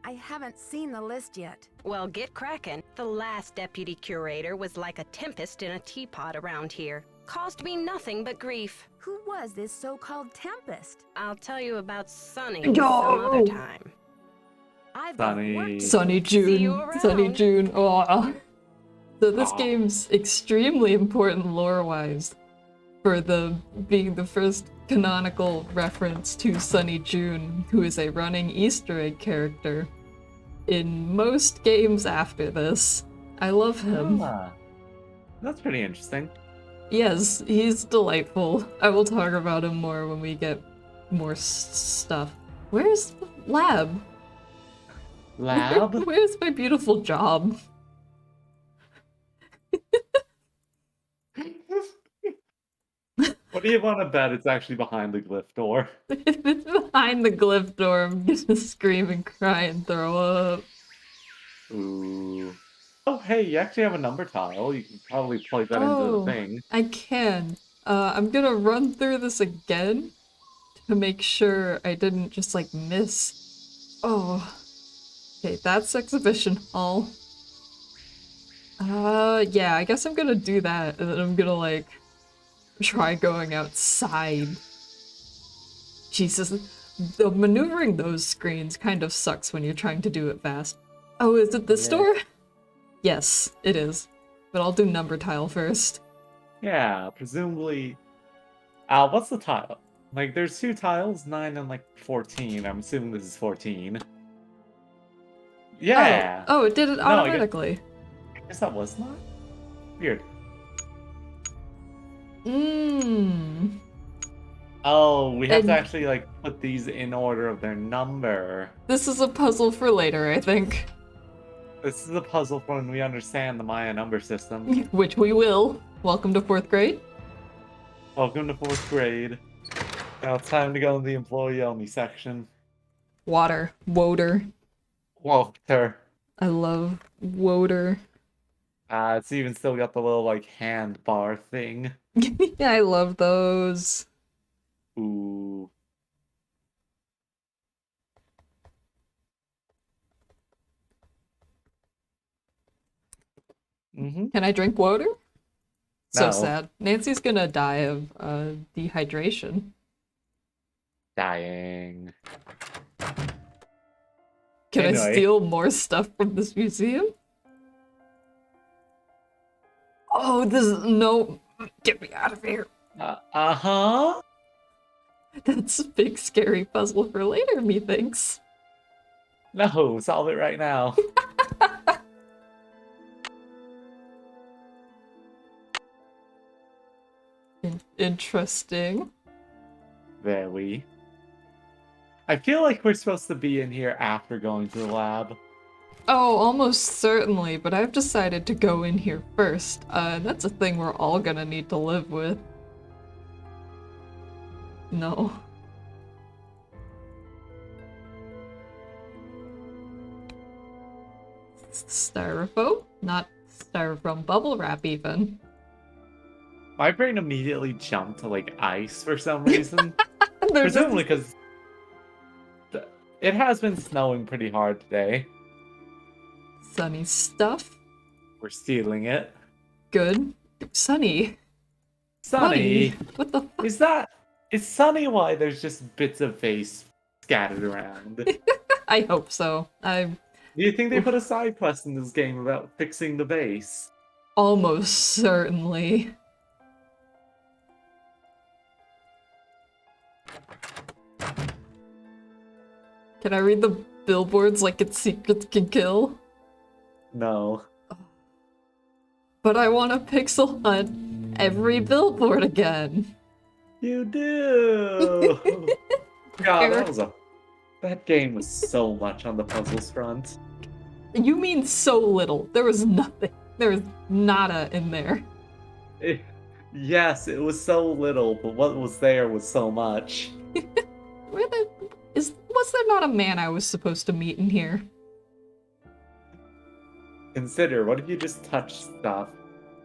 I haven't seen the list yet. Well, get cracking. The last deputy curator was like a tempest in a teapot around here. Caused me nothing but grief. Who was this so-called Tempest? I'll tell you about Sunny Yo! some other time. I've got Sunny. work to do. Sunny See you June. Sunny around. June. Oh. So this Aw. game's extremely important lore-wise for being the first canonical reference to Sunny June, who is a running Easter egg character in most games after this. I love him. Ah, that's pretty interesting. Yes, he's delightful. I will talk about him more when we get more stuff. Where's the lab? Lab? Where's my beautiful job? What do you want to bet it's actually behind the glyph door? If it's behind the glyph door, I'm gonna scream and cry and throw up. Ooh. Oh, hey, you actually have a number tile. You can probably plug that into Oh, the thing. I can. I'm gonna run through this again to make sure I didn't just like miss. Oh, okay, that's exhibition hall. Yeah, I guess I'm gonna do that, and then I'm gonna like try going outside. Jesus, the maneuvering those screens kind of sucks when you're trying to do it fast. Oh, is it this Yeah. door? Yes, it is. But I'll do number tile first. Yeah, presumably. What's the tile? Like, there's 2 tiles, 9 and like 14. I'm assuming this is 14. Yeah. Oh, it did it I guess- automatically. I guess that was not. Weird. Mmm. Oh, we have And- to actually like put these in order of their number. This is a puzzle for later, I think. This is a puzzle for when we understand the Maya number system. Which we will. Welcome to 4th grade. Welcome to 4th grade. Now it's time to go in the employee only section. Water. Woder. Walter. I love Woder. It's even still got the little like hand bar thing. Yeah, I love those. Ooh. Mm-hmm. Can I drink water? So No. sad. Nancy's gonna die of dehydration. Dying. Can I Anyway. steal more stuff from this museum? Oh, this is no. Get me out of here. Uh-huh. That's a big scary puzzle for later, methinks. No, solve it right now. Interesting. Very. I feel like we're supposed to be in here after going to the lab. Oh, almost certainly, but I've decided to go in here first. That's a thing we're all gonna need to live with. No. Styrofoam? Not styrofoam bubble wrap, even. My brain immediately jumped to like ice for some reason. There's Presumably because It has been snowing pretty hard today. Sunny stuff. We're stealing it. Good. Sunny. Buddy. Sunny, What the fuck? is Sunny why there's just bits of vase scattered around? Do I hope so. I you think they put a side quest in this game about fixing the vase? almost certainly. Can I read the billboards like it's Secrets Can Kill? No. But I want to pixel hunt every billboard again. You do! God, that game was so much on the puzzles front. You mean so little. There was nothing. There was nada in there. Yes, it was so little, but what was there was so much. Was there not a man I was supposed to meet in here? Consider, what if you just touch stuff?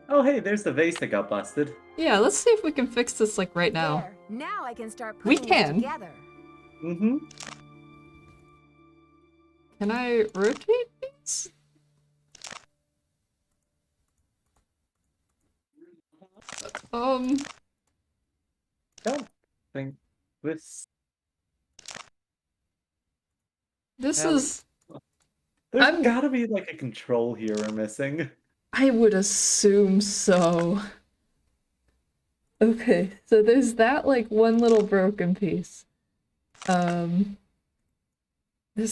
Oh hey, there's the vase that got busted. Yeah, let's see if we can fix this like right now. There. Now I can start We putting it can. together. Mm-hmm. Can I rotate these? Don't think this... This Um, is... There's I'm- gotta be like a control here we're missing. I would assume so. Okay, so there's that like one little broken piece. There's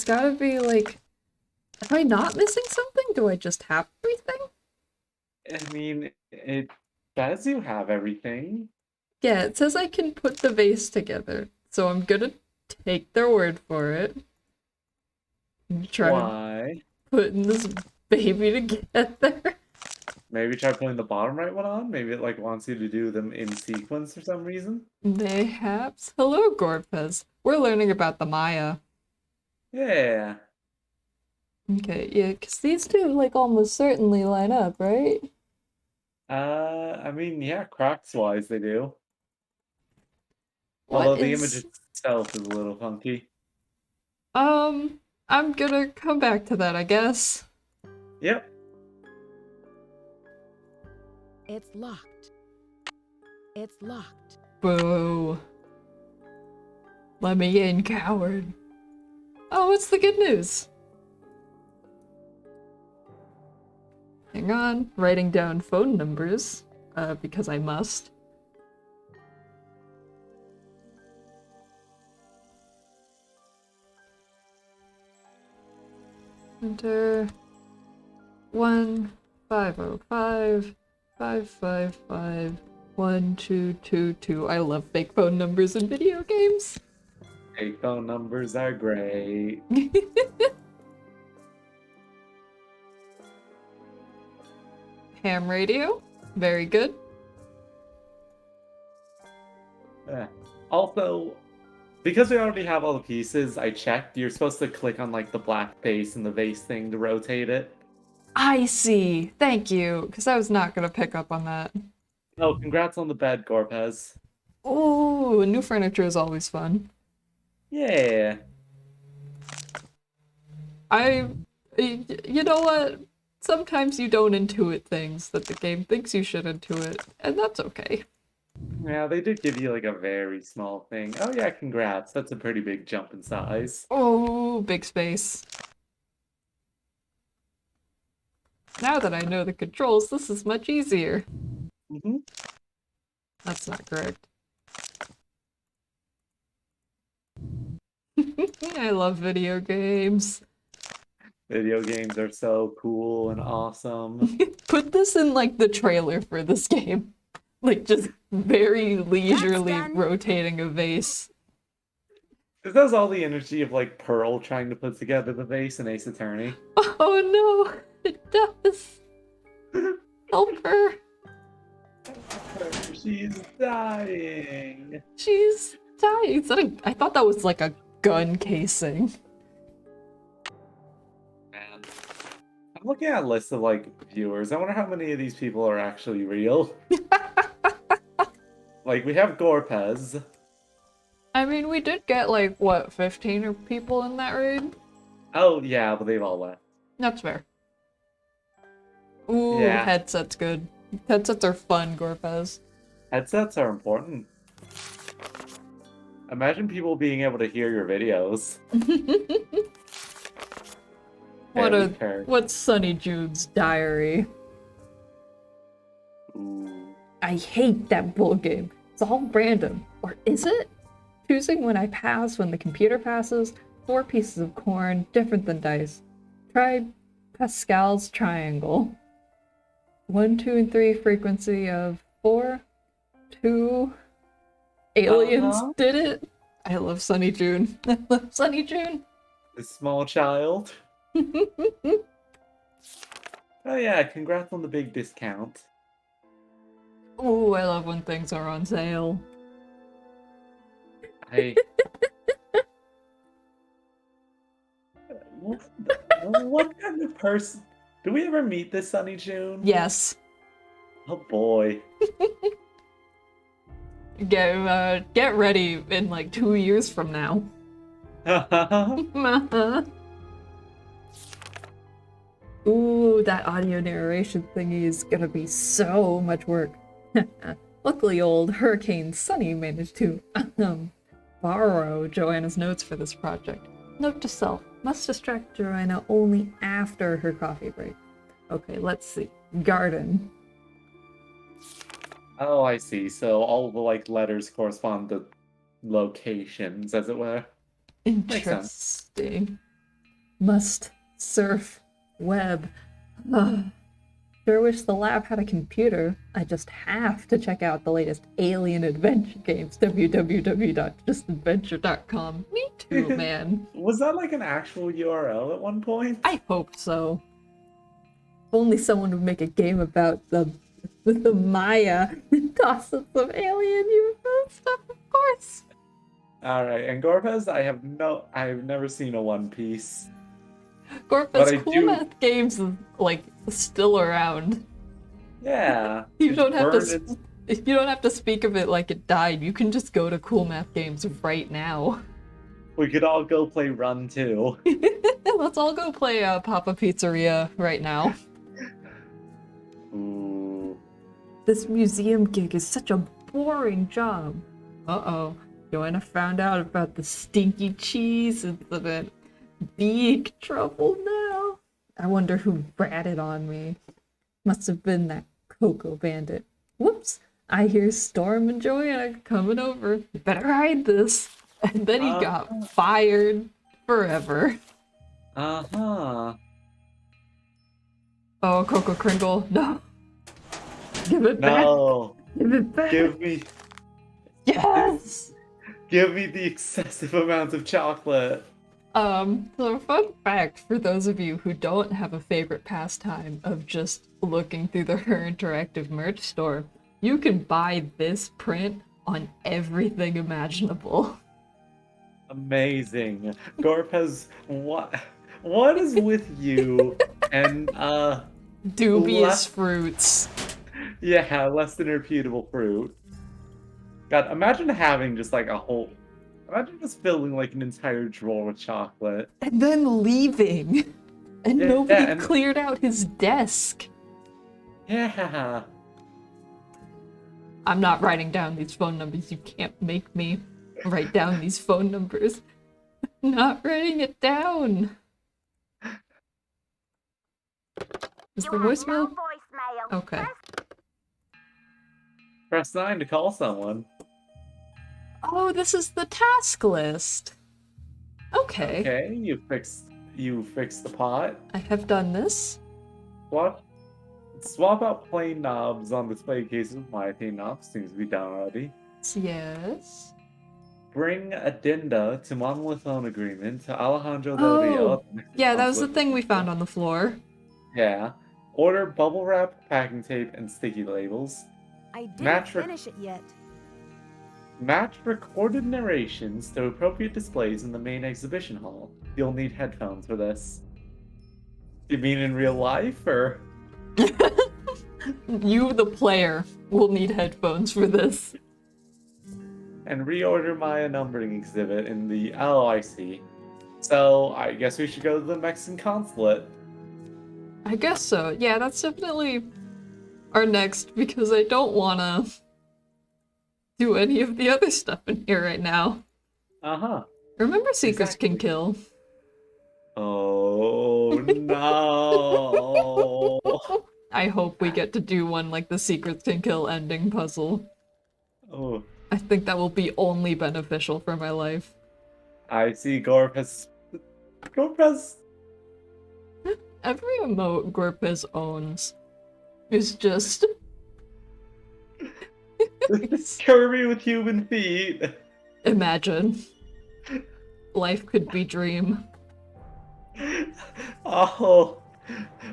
gotta be like... Am I not missing something? Do I just have everything? I mean, it says you have everything. Yeah, it says I can put the vase together. So I'm gonna take their word for it. And try Why? putting this baby together. Maybe try putting the bottom right one on? Maybe it like wants you to do them in sequence for some reason? Mayhaps. Hello, Gorpez. We're learning about the Maya. Yeah. Okay, yeah, because these two like almost certainly line up, right? I mean, yeah, cracks wise they do. What Although the is- image itself is a little funky. I'm gonna come back to that, I guess. Yep. It's locked. It's locked. Boo. Let me in, coward. Oh, what's the good news? Hang on, writing down phone numbers, because I must. Enter 1-505-555-1222. I love fake phone numbers in video games. Fake phone numbers are great. Ham radio, very good. Also, because we already have all the pieces, I checked, you're supposed to click on like the black base and the vase thing to rotate it. I see. Thank you, because I was not gonna pick up on that. Oh, congrats on the bed, Gorpez. Ooh, new furniture is always fun. Yeah. You know what? Sometimes you don't intuit things that the game thinks you should intuit, and that's okay. Yeah, they did give you like a very small thing. Oh yeah, congrats. That's a pretty big jump in size. Oh, big space. Now that I know the controls, this is much easier. Mm-hmm. That's not correct. I love video games. Video games are so cool and awesome. Put this in like the trailer for this game. Like just very leisurely done. rotating a vase. This has all the energy of like Pearl trying to put together the vase in Ace Attorney. Oh no, it does. Help her. She's dying. She's dying. Is that I thought that was like a gun casing. Man. I'm looking at a list of like viewers. I wonder how many of these people are actually real. Like we have Gorpez. I mean, we did get like, what, 15 people in that raid? Oh, yeah, but they've all left. That's fair. Ooh, Yeah. headset's good. Headsets are fun, Gorpez. Headsets are important. Imagine people being able to hear your videos. What's Sunny Jude's diary? Ooh. I hate that bull game. It's all random. Or is it? Choosing when I pass when the computer passes, 4 pieces of corn, different than dice. Try Pascal's triangle. 1, 2, and 3 frequency of 4, 2. Aliens did it. I love Sunny June. I love Sunny June. A small child. Oh yeah, congrats on the big discount. Ooh, I love when things are on sale. What kind of person? Do we ever meet this Sunny June? Yes. Oh boy. Get ready in like 2 years from now. Ooh, that audio narration thingy is gonna be so much work. Luckily, old Hurricane Sunny managed to borrow Joanna's notes for this project. Note to self, must distract Joanna only after her coffee break. Okay, let's see. Garden. Oh, I see. So all the like letters correspond to locations, as it were. Makes sense. Interesting. Must surf web. Ugh. Sure wish the lab had a computer. I just have to check out the latest alien adventure games. www.justadventure.com. Me too, man. Was that like an actual URL at one point? I hope so. If only someone would make a game about the Maya toss-ups of alien UFO stuff, of course. Alright, and Gorpez, I've never seen a One Piece. Gorpez Cool Math Games is like still around. Yeah. You don't have to speak of it like it died. You can just go to Cool Math Games right now. We could all go play Run 2. Let's all go play Papa Pizzeria right now. Ooh. This museum gig is such a boring job. Uh-oh. Joanna found out about the stinky cheese incident. Big trouble now. I wonder who ratted on me. Must have been that Cocoa Bandit. Whoops. I hear Storm and Joanna coming over. You better hide this. And then he got fired forever. Uh-huh. Oh, Coco Kringle. No. Give it No. back. Give it back. Give me... Yes! Give me the excessive amount of chocolate. So fun fact for those of you who don't have a favorite pastime of just looking through the Her Interactive merch store, you can buy this print on everything imaginable. Amazing. Gorpez, what is with you and, dubious fruits. Yeah, less than reputable fruit. God, imagine having just like imagine just filling like an entire drawer with chocolate. And then leaving. And nobody cleared out his desk. Yeah. I'm not writing down these phone numbers. You can't make me write down these phone numbers. I'm not writing it down. Is the voicemail? Okay. Press 9 to call someone. Oh, this is the task list. Okay. Okay, you fixed the pot. I have done this. Swap out plain knobs on display cases with my plain knobs. Seems to be done already. Yes. Bring addenda to Monolith Loan Agreement to Alejandro Del Rio. Oh, yeah, that was the thing we found on the floor. Yeah. Order bubble wrap, packing tape, and sticky labels. I didn't finish it yet. Match recorded narrations to appropriate displays in the main exhibition hall. You'll need headphones for this. You mean in real life, or? You, the player, will need headphones for this. and reorder my numbering exhibit in the... Oh, I see. So, I guess we should go to the Mexican consulate. I guess so. Yeah, that's definitely our next, because I don't wanna do any of the other stuff in here right now. Uh-huh. Remember Secrets Exactly. Can Kill? Oh, no. I hope we get to do one like the Secrets Can Kill ending puzzle. Oh, I think that will be only beneficial for my life. I see Gorp has... Gorp has... Every emote Gorpez owns is just... Kirby with human feet. Imagine. Life could be dream. Oh.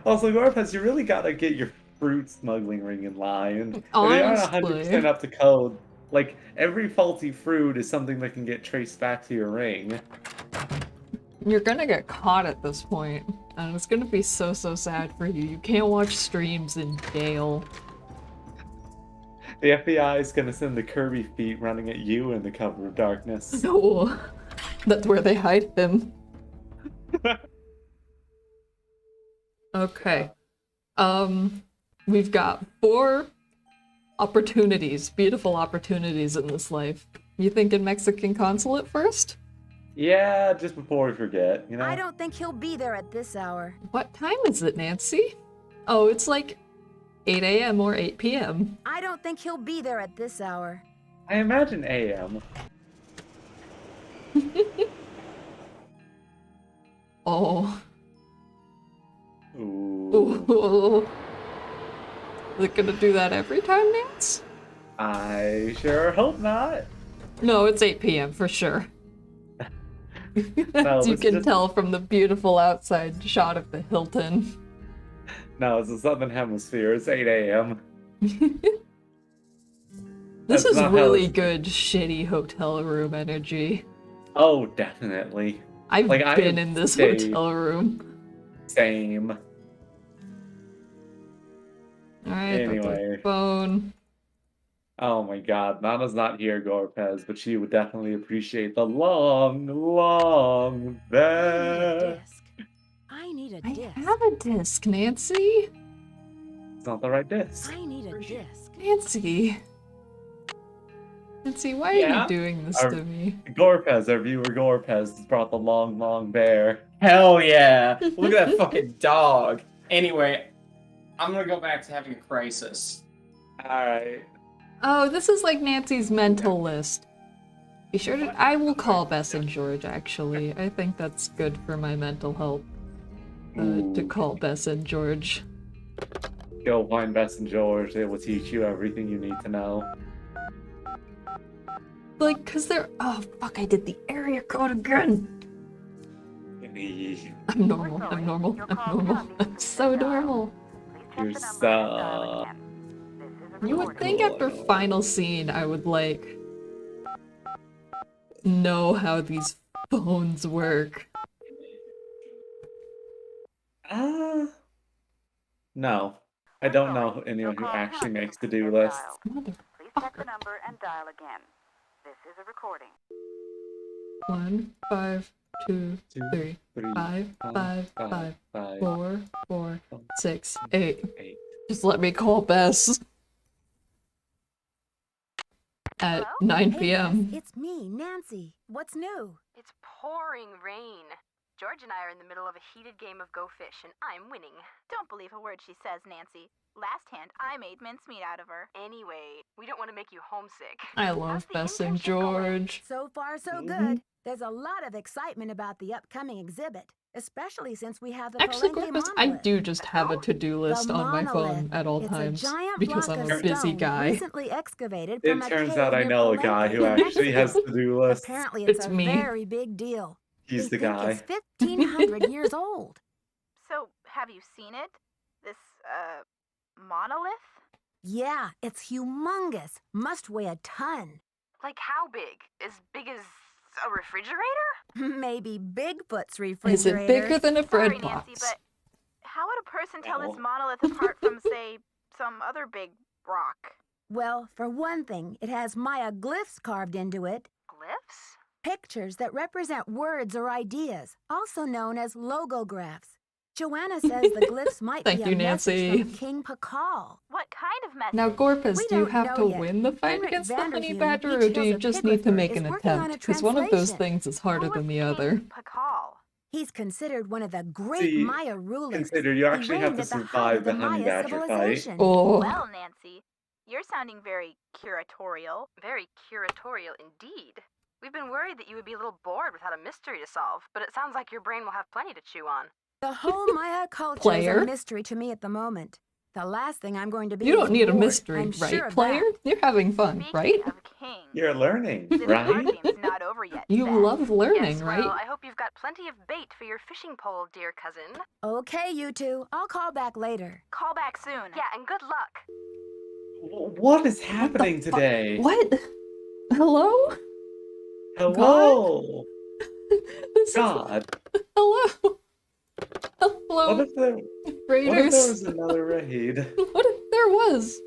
Also, Gorpez, you really gotta get your fruit smuggling ring in line. If they aren't 100% Honestly. up to code, like, every faulty fruit is something that can get traced back to your ring. You're gonna get caught at this point, and it's gonna be so sad for you. You can't watch streams in jail. The FBI is gonna send the Kirby feet running at you in the cover of darkness. No. That's where they hide him. Okay. We've got 4 opportunities, beautiful opportunities in this life. You thinking Mexican consulate first? Yeah, just before we forget, you know? I don't think he'll be there at this hour. What time is it, Nancy? Oh, it's like 8 a.m. or 8 p.m. I don't think he'll be there at this hour. I imagine AM. Oh. Ooh. Ooh. Is it gonna do that every time, Nance? I sure hope not. No, it's 8 p.m. for sure. No, As you it's can just- tell from the beautiful outside shot of the Hilton. No, it's the Southern Hemisphere. It's 8 a.m. This That's is not how really it's- good, shitty hotel room energy. Oh, definitely. I've Like, I been have in this stayed- hotel room. Same. Alright, that's Anyway. our phone. Oh my god, Nana's not here, Gorpez, but she would definitely appreciate the long bed. I need a I disc. have a disc, Nancy. It's not the right disc. I need a disc. Nancy. Nancy, why are Yeah? you doing this Our- to me? Gorpez, our viewer Gorpez, has brought the long bear. Hell yeah! Look at that fucking dog. Anyway, I'm gonna go back to having a crisis. Alright. Oh, this is like Nancy's mental list. Be sure to. I will call Bess and George, actually. I think that's good for my mental health. To Ooh. call Bess and George. Go find Bess and George. They will teach you everything you need to know. Like, cause they're. Oh, fuck, I did the area code again! I'm normal, I'm normal, I'm normal. I'm so normal. You're so... You would think after final scene I would, like, know how these phones work. No. I don't know anyone who actually makes to-do lists. Please check the Motherfucker. number and dial again. This is a recording. 1, 5, 2, 3, 3, 5, 5, 5, 5, 4, 4, 6, 8. 8. Just let me call Bess. At Hello? 9 Hey, p.m. Bess, it's me, Nancy. What's new? It's pouring rain. George and I are in the middle of a heated game of Go Fish, and I'm winning. Don't believe a word she says, Nancy. Last hand, I made mincemeat out of her. Anyway, we don't want to make you homesick. I love the Bess and internship going? George. So far, so Mhm. good. There's a lot of excitement about the upcoming exhibit, especially since we have the Actually, Palenque Corpus, I monolith. do just have a to-do list The on my phone monolith. at all It's times a giant because block I'm of a busy stone guy. recently excavated It from a turns cave out I near know a guy who Palenque, actually has Mexico. to-do lists. Apparently, it's It's a me. very big deal. He's They the think guy. It's 1,500 years old. So, have you seen it? This, monolith? Yeah, it's humongous. Must weigh a ton. Like how big? As big as a refrigerator? Maybe Bigfoot's refrigerator. Is it bigger than a bread Sorry, Nancy, box? but how would a person tell this Oh. monolith apart from, say, some other big rock? Well, for one thing, it has Maya glyphs carved into it. Glyphs? Pictures that represent words or ideas, also known as logographs. Joanna says the glyphs might Thank be you, a message Nancy. from King Pakal. What kind of message? Now, Gorpus, We do you don't have know to yet. win the fight Henrik against the honey Vanderheim, badger, Beach or do you Hills just need to epigrapher, make is an working on attempt? a Because one of those translation. things is harder Who than was the King other. Pakal? He's considered one of the great See, Maya rulers. consider you He actually have reigned to at the height survive of the the honey Maya badger fight. civilization. Oh, Well, Nancy, you're sounding very curatorial. Very curatorial indeed. We've been worried that you would be a little bored without a mystery to solve, but it sounds like your brain will have plenty to chew on. The whole Maya culture is Player? a mystery to me at the moment. The last thing I'm going to be you is don't need a bored. mystery, I'm right, sure of player? that. You're having fun, Speaking right? of kings, You're learning, the right? card game's not over yet. You Beth. love learning, Yes, right? well, I hope you've got plenty of bait for your fishing pole, dear cousin. Okay, you two. I'll call back later. Call back soon. Yeah, and good luck. What is happening fu- today? What? Hello? Hello, This is... God. Hello? What Hello, if there? What if Raiders? there was another raid? What if there was?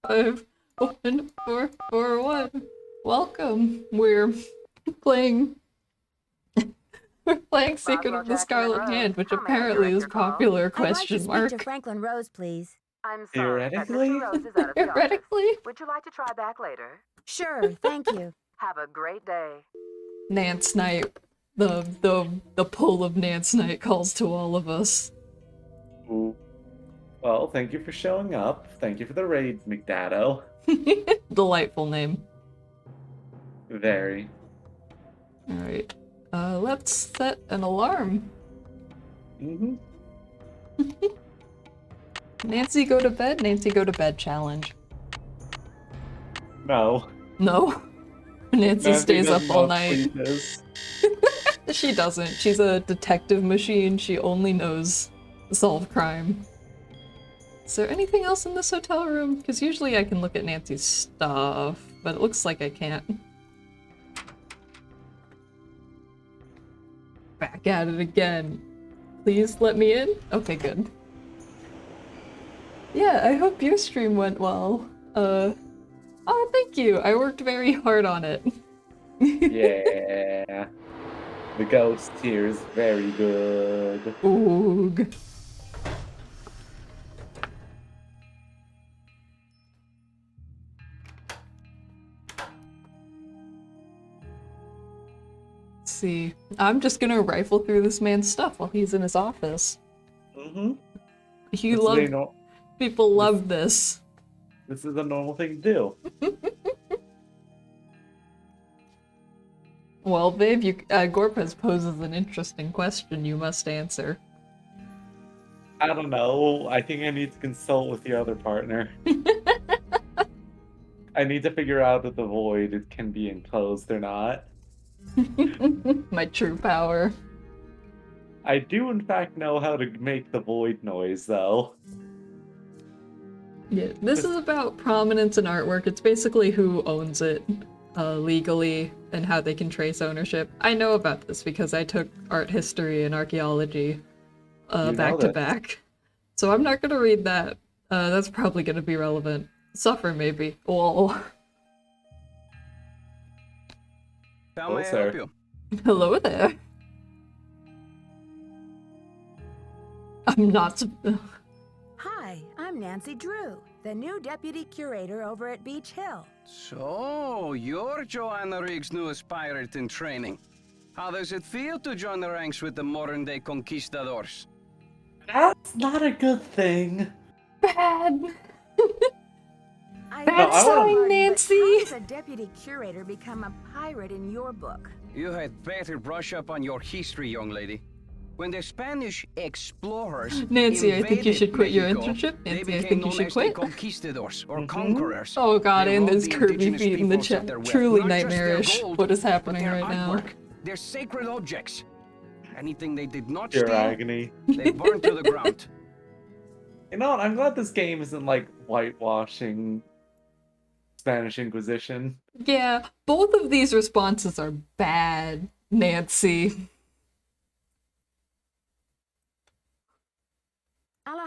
5, 1, 4, 4, 1. Welcome. We're playing. We're playing Secret of the Jackson, and Scarlet Rose. Hand, which How may I apparently direct is your call? popular? I'd like to Question speak mark. to Franklin Rose, please. I'm sorry, but Theoretically? Mr. Rose is out of the Theoretically, Would you like to try back later? Sure, thank you. Have a great day. Nance Knight. The pull of Nance Knight calls to all of us. Ooh. Well, thank you for showing up. Thank you for the raid, McDaddo. Delightful name. Very. Alright. Let's set an alarm. Mm-hmm. Nancy go to bed, Nancy go to bed challenge. No. No. Nancy stays up doesn't all know what night. sleep is. She doesn't. She's a detective machine. She only knows solve crime. Is there anything else in this hotel room? Because usually I can look at Nancy's stuff, but it looks like I can't. Back at it again. Please let me in? Okay, good. Yeah, I hope your stream went well. Oh, thank you. I worked very hard on it. Yeah. The ghost here is very good. Oog. Let's see. I'm just gonna rifle through this man's stuff while he's in his office. Mm-hmm. People love this. This is a normal thing to do. Well, babe, Gorpez poses an interesting question you must answer. I don't know. I think I need to consult with the other partner. I need to figure out if the void can be enclosed or not. My true power. I do, in fact, know how to make the void noise, though. Yeah, this is about prominence in artwork. It's basically who owns it legally and how they can trace ownership. I know about this because I took art history and archaeology back to back. So I'm not gonna read that. That's probably gonna be relevant. Suffer, maybe. Lol. How may I help you? Hello there. I'm not. Hi, I'm Nancy Drew, the new deputy curator over at Beach Hill. So, you're Joanna Riggs' newest pirate in training. How does it feel to join the ranks with the modern-day conquistadors? That's not a good thing. Bad. I Bad I sign, wanna- Nancy. How does a deputy curator become a pirate in your book? You had better brush up on your history, young lady. When the Spanish explorers Nancy, I think you invaded should quit your Mexico, internship. they Nancy, I became think you known should as the quit. conquistadors or conquerors. Oh god, They and robbed there's the Kirby indigenous feet in the peoples of chat. their wealth, Truly not just their nightmarish gold, what is but happening their right now. artwork, their sacred objects. Anything they did not Pure steal, agony. they burned to the ground. You know what? I'm glad this game isn't like whitewashing Spanish Inquisition. Yeah, both of these responses are bad, Nancy.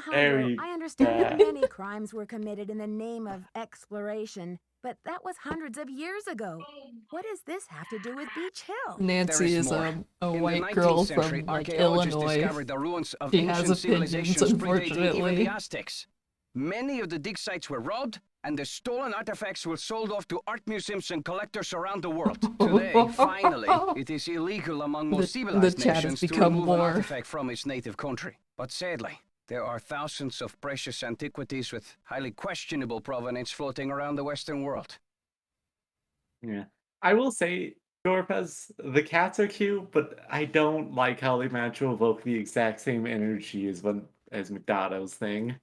Alejandro, you I understand that go. many crimes were committed in the name of exploration, but that was hundreds of years ago. What does this have to do with Beach Hill? There Nancy is more. a In the white 19th girl century, from like archaeologists Illinois. discovered the ruins of She has ancient opinions, civilizations predating even unfortunately. the Aztecs. Many of the dig sites were robbed, and the stolen artifacts were sold off to art museums and collectors around the world. Today, finally, it is illegal among most The civilized chat has nations to become remove an more. artifact from its native country. But sadly, there are thousands of precious antiquities with highly questionable provenance floating around the Western world. Yeah. I will say, Dorpez, the cats are cute, but I don't like how they manage to evoke the exact same energy as McDonald's thing.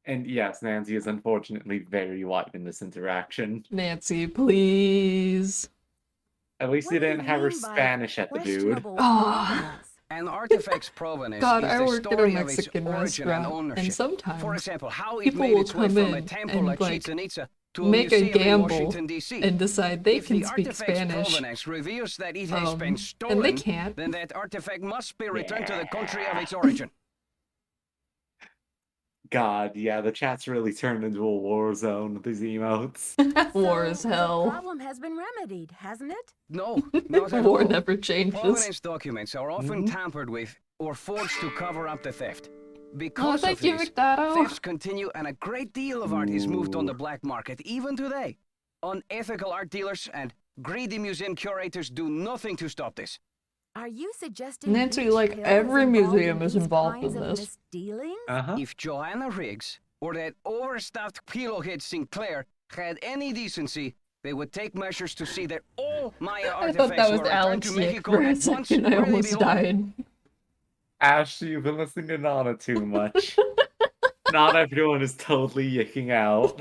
And yes, Nancy is unfortunately very white in this interaction. Nancy, please. At least What they do you didn't have her mean by Spanish at the dude. questionable Ah. provenance? An artifact's provenance God, is I the worked at a story of its Mexican origin and restaurant, ownership. and sometimes For example, how it people made will its way come from a in temple and at like Chichen Itza to make a museum in gamble Washington, D.C. and decide they If can the speak artifact's Spanish, provenance reveals that it has been and stolen, they can't. then that artifact must be returned to the country of its origin. God, yeah, the chat's really turned into a war zone with these emotes. War as So the hell. problem has been remedied, hasn't it? No, not at War all. never changes. Provenance documents are often Mhm. tampered with or forged to cover up the theft. Oh, Because thank of you, this, McDado. thefts continue and a great deal of art is moved on the Ooh. black market, even today. Unethical art dealers and greedy museum curators do nothing to stop this. Are you suggesting Nancy, Beach like, Hill every is involved museum in is these involved kinds in of this. misdealings? Uh-huh. If Joanna Riggs or that overstuffed pillowhead Sinclair had any decency, they would take measures to see that all Maya I thought artifacts that was were returned Alex to Yick Mexico for a at once second. I where they almost belong. died. Ash, you've been listening to Nana too much. Not everyone is totally yicking out.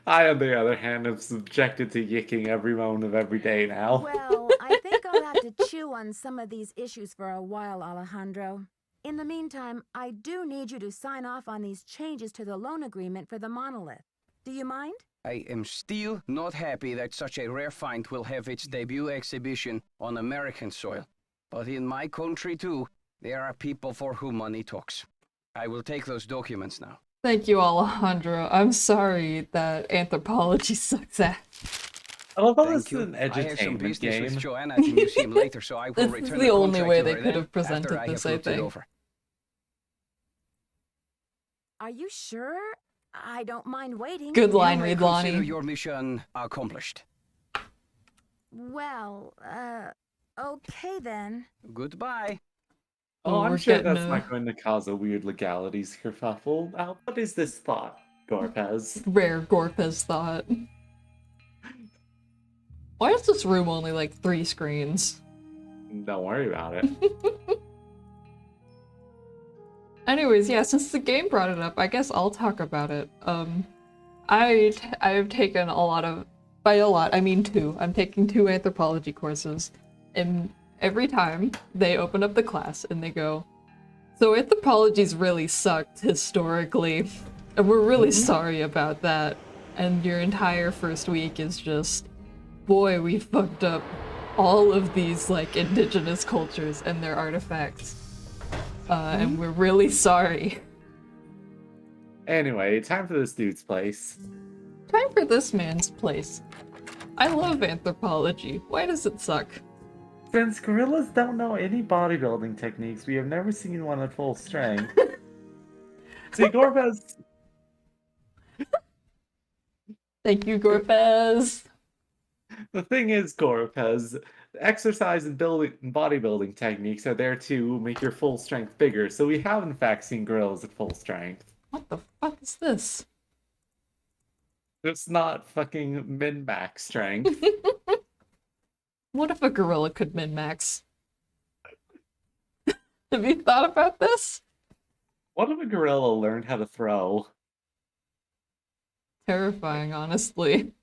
I, on the other hand, am subjected to yicking every moment of every day now. Well, I think I'll have to chew on some of these issues for a while, Alejandro. In the meantime, I do need you to sign off on these changes to the loan agreement for the monolith. Do you mind? I am still not happy that such a rare find will have its debut exhibition on American soil. But in my country too, there are people for whom money talks. I will take those documents now. Thank you, Alejandro. I'm sorry that anthropology sucks ass. I love how Thank this is you. an I have some edutainment business game. with Joanna at the museum later, so I will This is return the only contract way to they her could then, have presented after I this, have I looked it think. over. Are you sure? I don't mind waiting. Good line You may read, consider Lonnie. your mission accomplished. Well, okay then. Goodbye. Oh, I'm we're sure getting that's a not going to cause a weird legalities kerfuffle. What is this thought, Gorpez? rare Gorpez thought. Why is this room only like 3 screens? Don't worry about it. Anyways, yeah, since the game brought it up, I guess I'll talk about it. I've taken a lot of, by a lot, I mean 2. I'm taking 2 anthropology courses, and every time they open up the class and they go, so anthropology's really sucked historically, and we're really sorry about that. And your entire first week is just, boy, we fucked up all of these like indigenous cultures and their artifacts. And we're really sorry. Anyway, time for this dude's place. Time for this man's place. I love anthropology. Why does it suck? Since gorillas don't know any bodybuilding techniques, we have never seen one at full strength. See, Gorpez. Thank you, Gorpez. The thing is, Gorpez, exercise and bodybuilding techniques are there to make your full strength bigger, so we have in fact seen gorillas at full strength. What the fuck is this? It's not fucking min-max strength. What if a gorilla could min-max? Have you thought about this? What if a gorilla learned how to throw? Terrifying, honestly.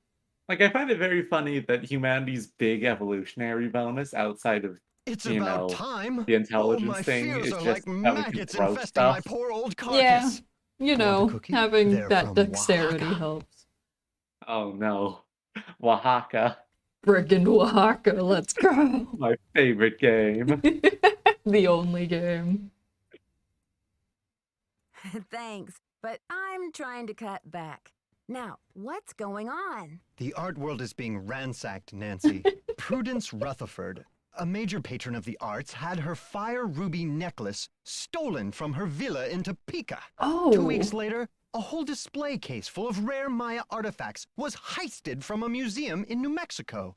Like, I find it very funny that humanity's big evolutionary bonus outside of, It's you about know, time. the intelligence my thing fears is are just like how we can maggots throw infesting my stuff. poor old Yeah, carcass. you Want a know, cookie? having They're that from dexterity Oaxaca. helps. Oh no. Oaxaca. Friggin' Oaxaca, let's go! My favorite game. The only game. Thanks, but I'm trying to cut back. Now, what's going on? The art world is being ransacked, Nancy. Prudence Rutherford, a major patron of the arts, had her fire ruby necklace stolen from her villa in Topeka. Oh. 2 weeks later, a whole display case full of rare Maya artifacts was heisted from a museum in New Mexico.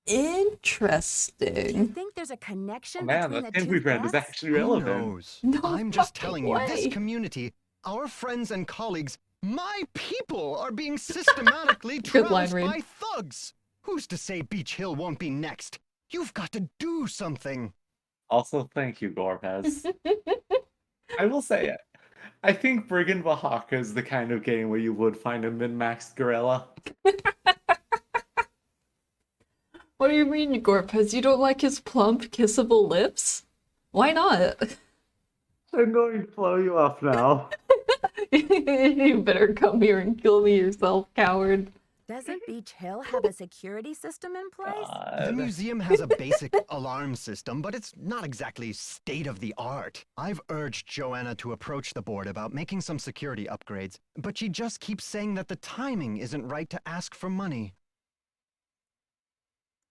Do you Interesting. think there's a connection Oh, man, between that the thing two we read is thefts? actually Who relevant. knows? No I'm just fucking telling you, this way. community, our friends and colleagues, my people are being systematically Good line, trounced Reed. by thugs. Who's to say Beach Hill won't be next? You've got to do something. Also, thank you, Gorpez. I will say it. I think Brigand Oaxaca is the kind of game where you would find a min-maxed gorilla. What do you mean, Gorpez? You don't like his plump, kissable lips? Why not? I'm going to blow you up now. You better come here and kill me yourself, coward. Doesn't Beach Hill have a security system in place? The museum has a basic alarm system, but it's not exactly state-of-the-art. I've urged Joanna to approach the board about making some security upgrades, but she just keeps saying that the timing isn't right to ask for money.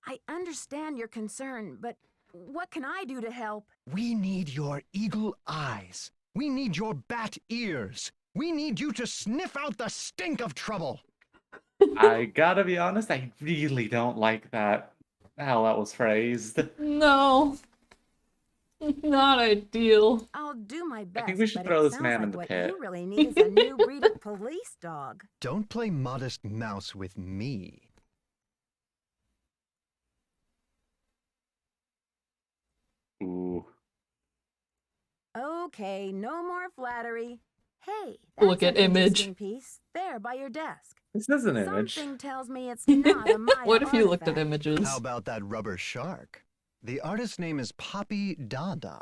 I understand your concern, but what can I do to help? We need your eagle eyes. We need your bat ears. We need you to sniff out the stink of trouble. I gotta be honest, I really don't like that. How that was phrased. No. Not ideal. I'll do my best. think we should but throw it this sounds man in like the what pit. you really need is a new breed of police dog. Don't play modest mouse with me. Ooh. Okay, no more flattery. Hey, Look that's at an image. interesting piece there by your desk. This is an image. Something tells me it's not a Maya What if you looked at artifact. images? How about that rubber shark? The artist's name is Poppy Dada.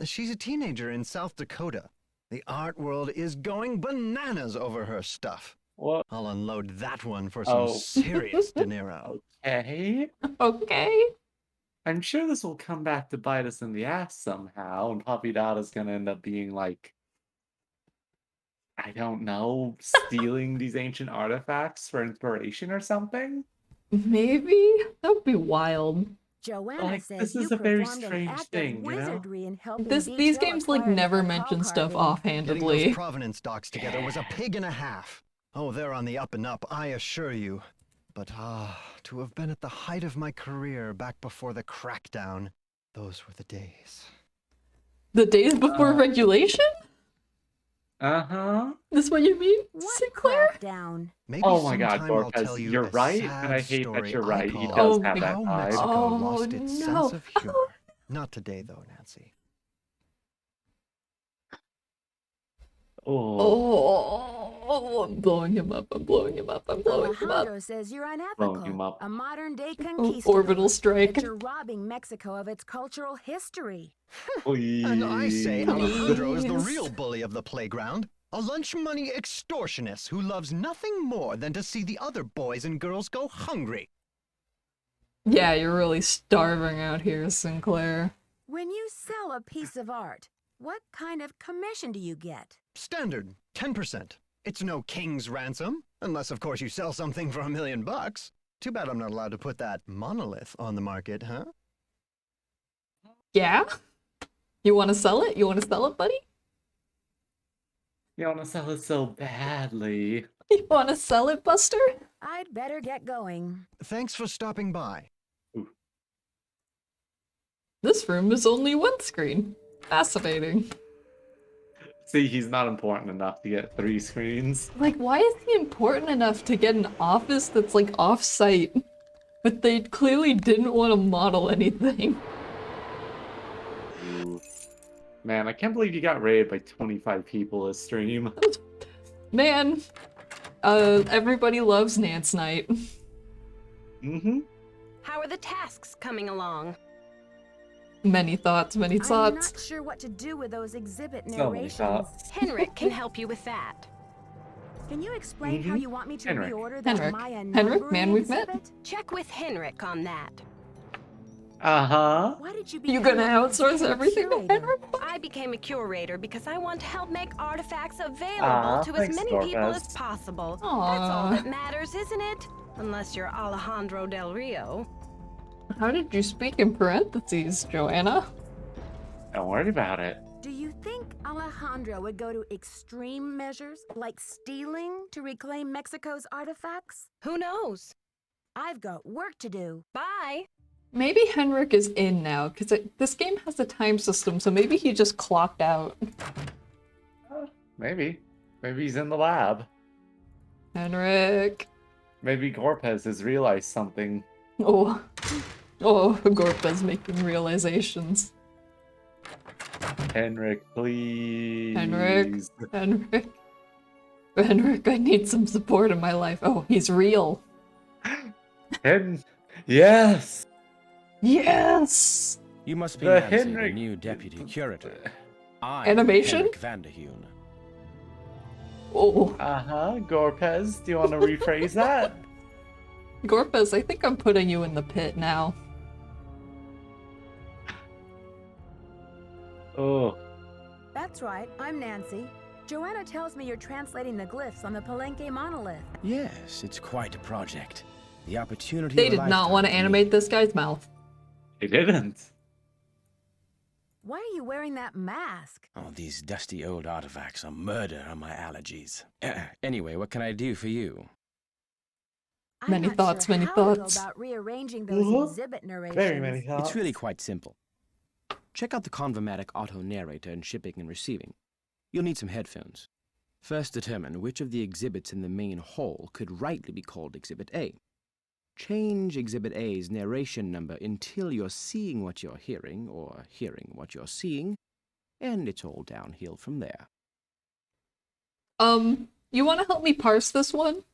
She's a teenager in South Dakota. The art world is going bananas over her stuff. What? I'll unload that one for some Oh. serious dinero. Okay. Okay. I'm sure this will come back to bite us in the ass somehow, and Poppy Dada's gonna end up being like, I don't know, stealing these ancient artifacts for inspiration or something? Maybe? That would be wild. Joanna Like, says this you is a very performed an strange act thing, of you know? wizardry in helping These Beach Hill games like acquire never the mention cacao stuff carving. Getting those offhandedly. provenance docs together was a pig and a half. Oh, they're on the up and up, I assure you. But to have been at the height of my career back before the crackdown, those were the days. The days before regulation? Uh-huh. This what you mean, What Sinclair? crackdown? Maybe Oh my God, sometime I'll Gorpez, tell you you're a right, sad and I hate that story you're I right. He call does Oh, have that How vibe. Mexico Oh, lost its no. sense of humor. Not today, though, Nancy. Oh, I'm blowing him up. I'm blowing him up. I'm blowing him up. Alejandro says you're Blowing him unethical. up. A modern-day Oh, conquistador. orbital strike. That you're robbing Mexico of its cultural history. And I say Alejandro is the Please. real bully of the playground. A lunch money extortionist who loves nothing more than to see the other boys and girls go hungry. Yeah, you're really starving out here, Sinclair. When you sell a piece of art, what kind of commission do you get? Standard, 10%. It's no king's ransom, unless of course you sell something for $1 million. Too bad I'm not allowed to put that monolith on the market, huh? Yeah? You want to sell it? You want to sell it, buddy? you want to sell it so badly. You want to sell it, Buster? I'd better get going. Thanks for stopping by. This room is only one screen. Fascinating. See, he's not important enough to get 3 screens. Like, why is he important enough to get an office that's like off-site? But they clearly didn't want to model anything. Ooh. Man, I can't believe you got raided by 25 people this stream. Man, everybody loves Nance Night. Mm-hmm. How are the tasks coming along? Many thoughts, many I'm thoughts. not sure what to do with those exhibit So many narrations. thoughts. Henrik can help you with that. Can you explain how you want me to Henrik. reorder that Henrik. Maya Henrik, numbering man we've met. exhibit? Check with Henrik on that. Uh-huh. Why did you You become gonna a outsource museum everything to curator? Henrik? I became a curator because I want to help make artifacts available Aw, to as thanks, many people as Gorpez. possible. Aw. That's all that matters, isn't it? Unless you're Alejandro Del Rio. How did you speak in parentheses, Joanna? Don't worry about it. Do you think Alejandro would go to extreme measures, like stealing, to reclaim Mexico's artifacts? Who knows? I've got work to do. Bye. Maybe Henrik is in now, because this game has a time system, so maybe he just clocked out. Maybe. Maybe he's in the lab. Henrik. Maybe Gorpez has realized something. Oh. Oh, Gorpa's making realizations. Henrik, please. Henrik. Henrik, I need some support in my life. Oh, he's real. Yes! Yes! You must be The Nancy, Henrik- the new deputy curator. I'm Animation? Henrik Vanderheun. Oh. Uh-huh, Gorpez, do you want to rephrase that? Gorpez, I think I'm putting you in the pit now. Oh, That's right, I'm Nancy. Joanna tells me you're translating the glyphs on the Palenque monolith. Yes, it's quite a project. The opportunity They of a did not want to lifetime me. animate this guy's mouth. he didn't. Why are you wearing that mask? Oh, these dusty old artifacts are murder on my allergies. Anyway, what can I do for you? I'm Many not thoughts, sure many how to go thoughts. about rearranging those Uh-huh. exhibit narrations. Very many thoughts. It's really quite simple. Check out the Convermatic auto narrator in shipping and receiving. You'll need some headphones. First determine which of the exhibits in the main hall could rightly be called Exhibit A. Change Exhibit A's narration number until you're seeing what you're hearing, or hearing what you're seeing, and it's all downhill from there. You want to help me parse this one?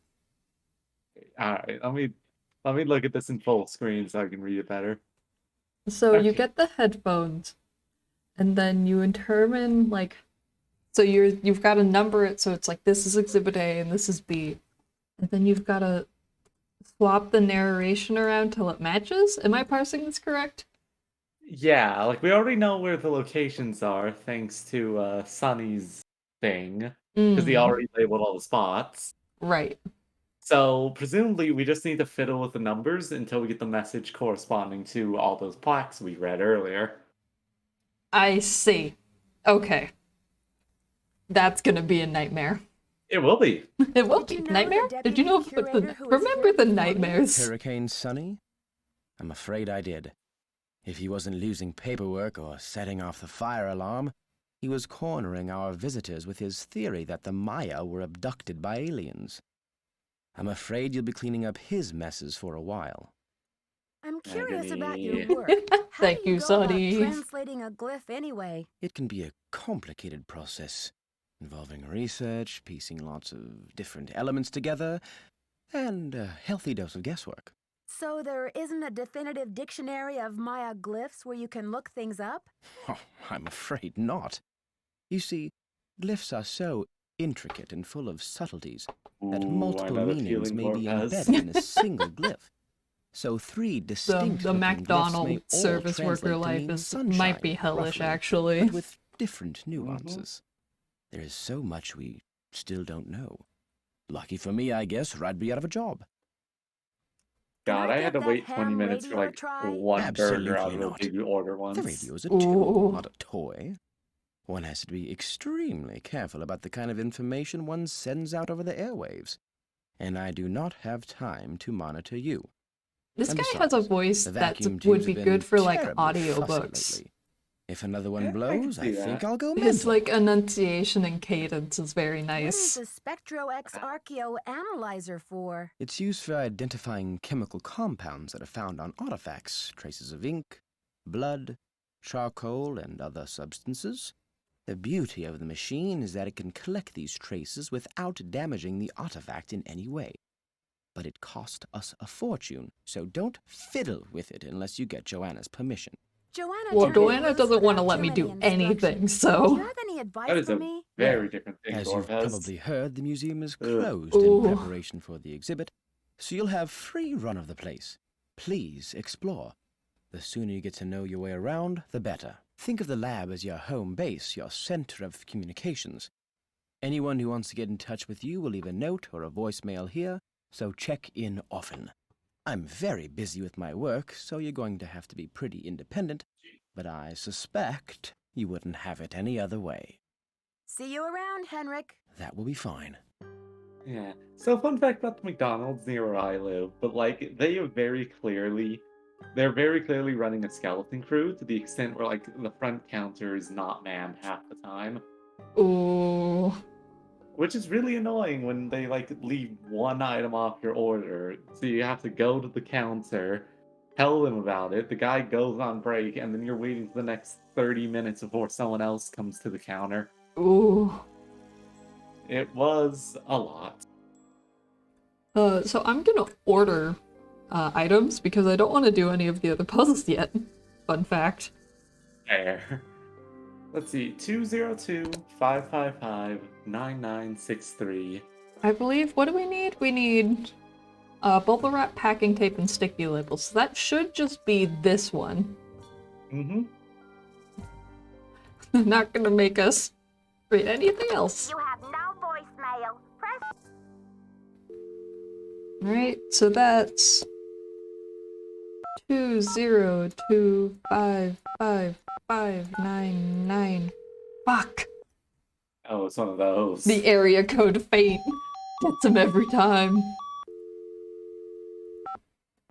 Alright, let me look at this in full screen so I can read it better. So you Okay. get the headphones, and then you determine, like, so you've got to number it, so it's like this is Exhibit A and this is B. And then you've got to swap the narration around till it matches? Am I parsing this correct? Yeah, like we already know where the locations are thanks to Sunny's thing, because he Mm, already labeled all the spots. right. So presumably we just need to fiddle with the numbers until we get the message corresponding to all those plaques we read earlier. I see. Okay. That's gonna be a nightmare. It will be. It will Did you be. know Nightmare? the Did you know deputy about curator who was remember here the before me? nightmares? Hurricane Sunny? I'm afraid I did. If he wasn't losing paperwork or setting off the fire alarm, he was cornering our visitors with his theory that the Maya were abducted by aliens. I'm afraid you'll be cleaning up his messes for a while. I'm curious about your Agony. work. How Thank do you, you go about Sonny. translating a glyph anyway? It can be a complicated process, involving research, piecing lots of different elements together, and a healthy dose of guesswork. So there isn't a definitive dictionary of Maya glyphs where you can look things up? Oh, I'm afraid not. You see, glyphs are so intricate and full of subtleties that Ooh, I multiple know the meanings feeling may be Gorpez. embedded in a single glyph. So three distinct The looking glyphs may McDonald's all service worker translate to life mean is sunshine, might be hellish, roughly, actually. but with different nuances. There is so much we still don't know. Lucky for me, I guess, or I'd be out of a job. God, Can I I had to get wait that 20 ham minutes for radio like try? one burger out Absolutely of the not. big you order once. The radio is a Ooh. tool, not a toy. One has to be extremely careful about the kind of information one sends out over the airwaves. And I do not have time to monitor you. This And guy besides, has a voice the that vacuum would tubes be have good been for like terribly fussy audiobooks. lately. If another one Yeah, I can blows, see I think that. I'll go His mental. like enunciation and cadence is very What is nice. the Spectro-X Archeo analyzer for? It's used for identifying chemical compounds that are found on artifacts, traces of ink, blood, charcoal, and other substances. The beauty of the machine is that it can collect these traces without damaging the artifact in any way. But it cost us a fortune, so don't fiddle with it unless you get Joanna's permission. Joanna Well, turned Joanna loose doesn't want to without let too me many do anything, instructions. Do so. you have any advice That is for a me? very different thing, As you've Gorpez. probably heard, the museum is Ugh. closed Ooh. in preparation for the exhibit, so you'll have free run of the place. Please explore. The sooner you get to know your way around, the better. Think of the lab as your home base, your center of communications. Anyone who wants to get in touch with you will leave a note or a voicemail here, so check in often. I'm very busy with my work, so you're going to have to be pretty independent, but I suspect you wouldn't have it any other way. See you around, Henrik. That will be fine. Yeah. So fun fact about the McDonald's near where I live, but like they're very clearly running a skeleton crew to the extent where like the front counter is not manned half the time. Ooh. Which is really annoying when they like leave one item off your order. So you have to go to the counter, tell them about it, the guy goes on break, and then you're waiting for the next 30 minutes before someone else comes to the counter. Ooh. It was a lot. So I'm gonna order items because I don't want to do any of the other puzzles yet. Fun fact. Fair. Let's see, 202-555-9963. I believe, what do we need? We need bubble wrap, packing tape, and sticky labels. So that should just be this one. Mm-hmm. They're not gonna make us read anything else. You have no voicemail. Press. Alright, so that's 202555599. Fuck! Oh, it's one of those. The area code faint gets him every time.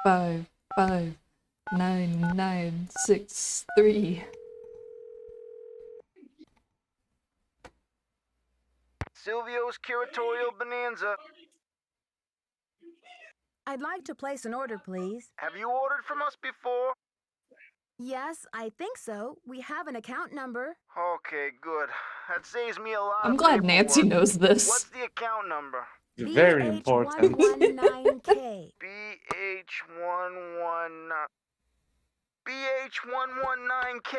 5599963. Silvio's curatorial bonanza. I'd like to place an order, please. Have you ordered from us before? Yes, I think so. We have an account number. Okay, good. That saves me a lot I'm of glad Nancy paperwork. knows this. What's the account number? Very important. BH119K. BH119K?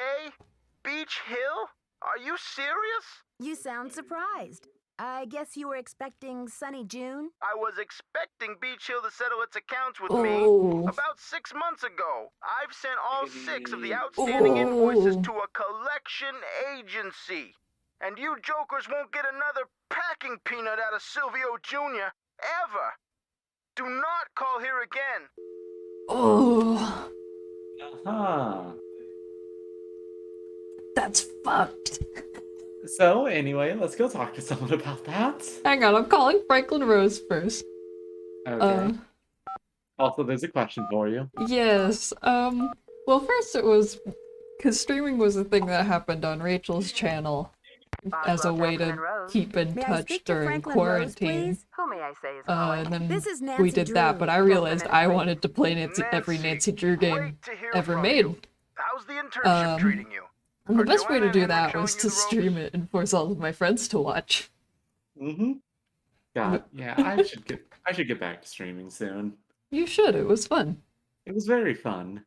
Beach Hill? Are you serious? You sound surprised. I guess you were expecting Sunny June? I was expecting Beach Hill to settle its accounts with Oh. me about 6 months ago. I've sent all 6 of the outstanding invoices to a collection agency. And you jokers won't get another packing peanut out of Silvio Jr. ever. Do not call here again. Oh, Huh. that's fucked. So, anyway, let's go talk to someone about that. Hang on, I'm calling Franklin Rose first. Okay. Also, there's a question for you. Yes, well first it was, because streaming was a thing that happened on Rachel's channel as a way to keep in May I touch speak to during Franklin Rose, quarantine. please? Who may I say is calling? And then This is Nancy we did that, Drew. but I realized I wanted to play every Nancy Drew game great to hear ever from made. you. How's the internship treating you? And the Are best way Joanna to do and that Henrik was showing to you the stream ropes? it and force all of my friends to watch. Mm-hmm. God, yeah, I should get back to streaming soon. You should, it was fun. It was very fun.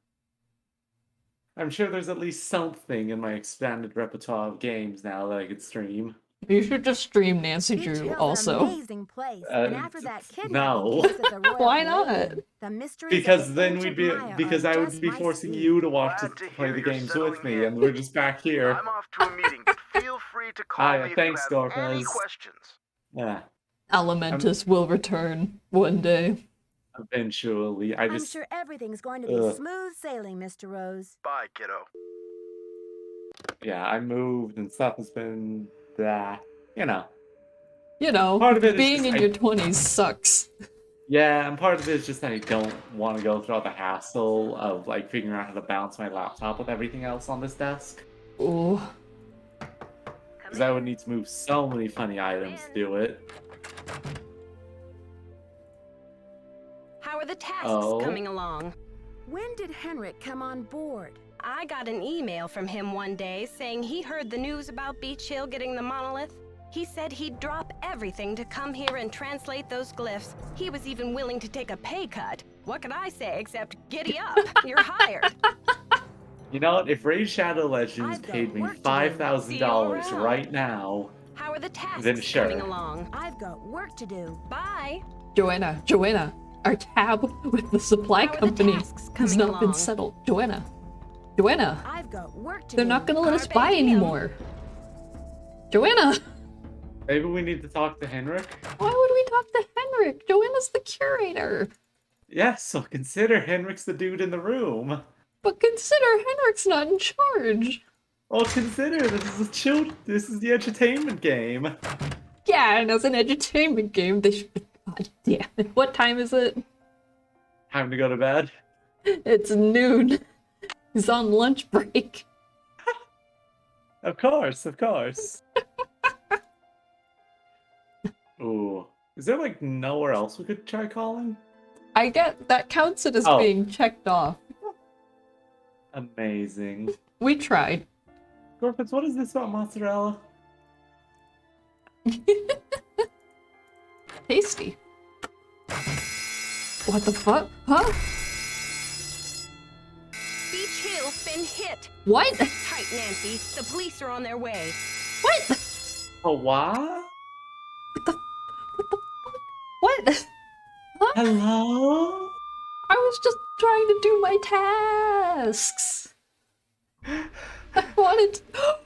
I'm sure there's at least something in my expanded repertoire of games now that I could stream. You should just stream Nancy Beach Drew Hill's also. an amazing place. And after that kidnapping no. case at the Royal Why not? Palladium, the mysteries Because of the then ancient we'd be Maya because are I would just be my forcing speed. you to watch Glad to to play hear the you're games settling with me, in. and we're just back here. I'm off to a meeting, but feel free to call Hiya, me if thanks, you have any Scorpus. questions. Yeah, Elementus will return one day. eventually. I'm sure everything's going to be Ugh. smooth sailing, Mr. Rose. Bye, kiddo. Yeah, I moved and stuff has been you know. You know, Part of it is being just in your 20s sucks. Yeah, and part of it is just that I don't want to go through all the hassle of like figuring out how to balance my laptop with everything else on this desk. Ooh. Because I would need to move so many funny items to do it. How are the tasks Oh. coming along? When did Henrik come on board? I got an email from him one day saying he heard the news about Beach Hill getting the monolith. He said he'd drop everything to come here and translate those glyphs. He was even willing to take a pay cut. What could I say except giddy up? You're hired. You know what? If Raid Shadow Legends I've got paid me work to do. $5,000 See you right now, How are the tasks Then sure. coming along? I've got work to do. Bye. Joanna, our tab with the supply How are the company tasks has coming not been along? settled. Joanna, Joanna, I've got work to they're do. not gonna let us Carpe buy diem. anymore. Joanna, Maybe we need to talk to Henrik? why would we talk to Henrik? Joanna's the curator. Yes, so consider Henrik's the dude in the room. But consider Henrik's not in charge. Well, consider this is the entertainment game. Yeah, and as an entertainment game, they should. God damn it. What time is it? Time to go to bed. It's noon. He's on lunch break. Of course, of course. Ooh. Is there like nowhere else we could try calling? I get that counts it as Oh. being checked off. Amazing. We tried. Gorpitz, what is this about mozzarella? Tasty. What the fuck? Huh? Beach Hill's been hit. What? Sit tight, Nancy. The police are on their way. What? Oh, what? What the fuck? What? Huh? Hello? I was just trying to do my tasks. I wanted to...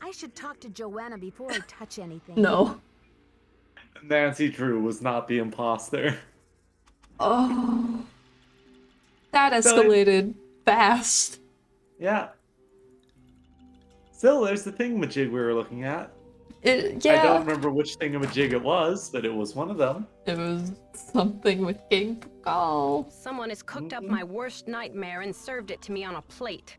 I should talk to Joanna before I touch anything. No. Nancy Drew was not the imposter. Oh. That So escalated fast. Yeah. Still, there's the thingamajig we were looking at. Yeah. I don't remember which thingamajig it was, but it was one of them. It was something with King Pakal. Someone has cooked up my worst nightmare and served it to me on a plate.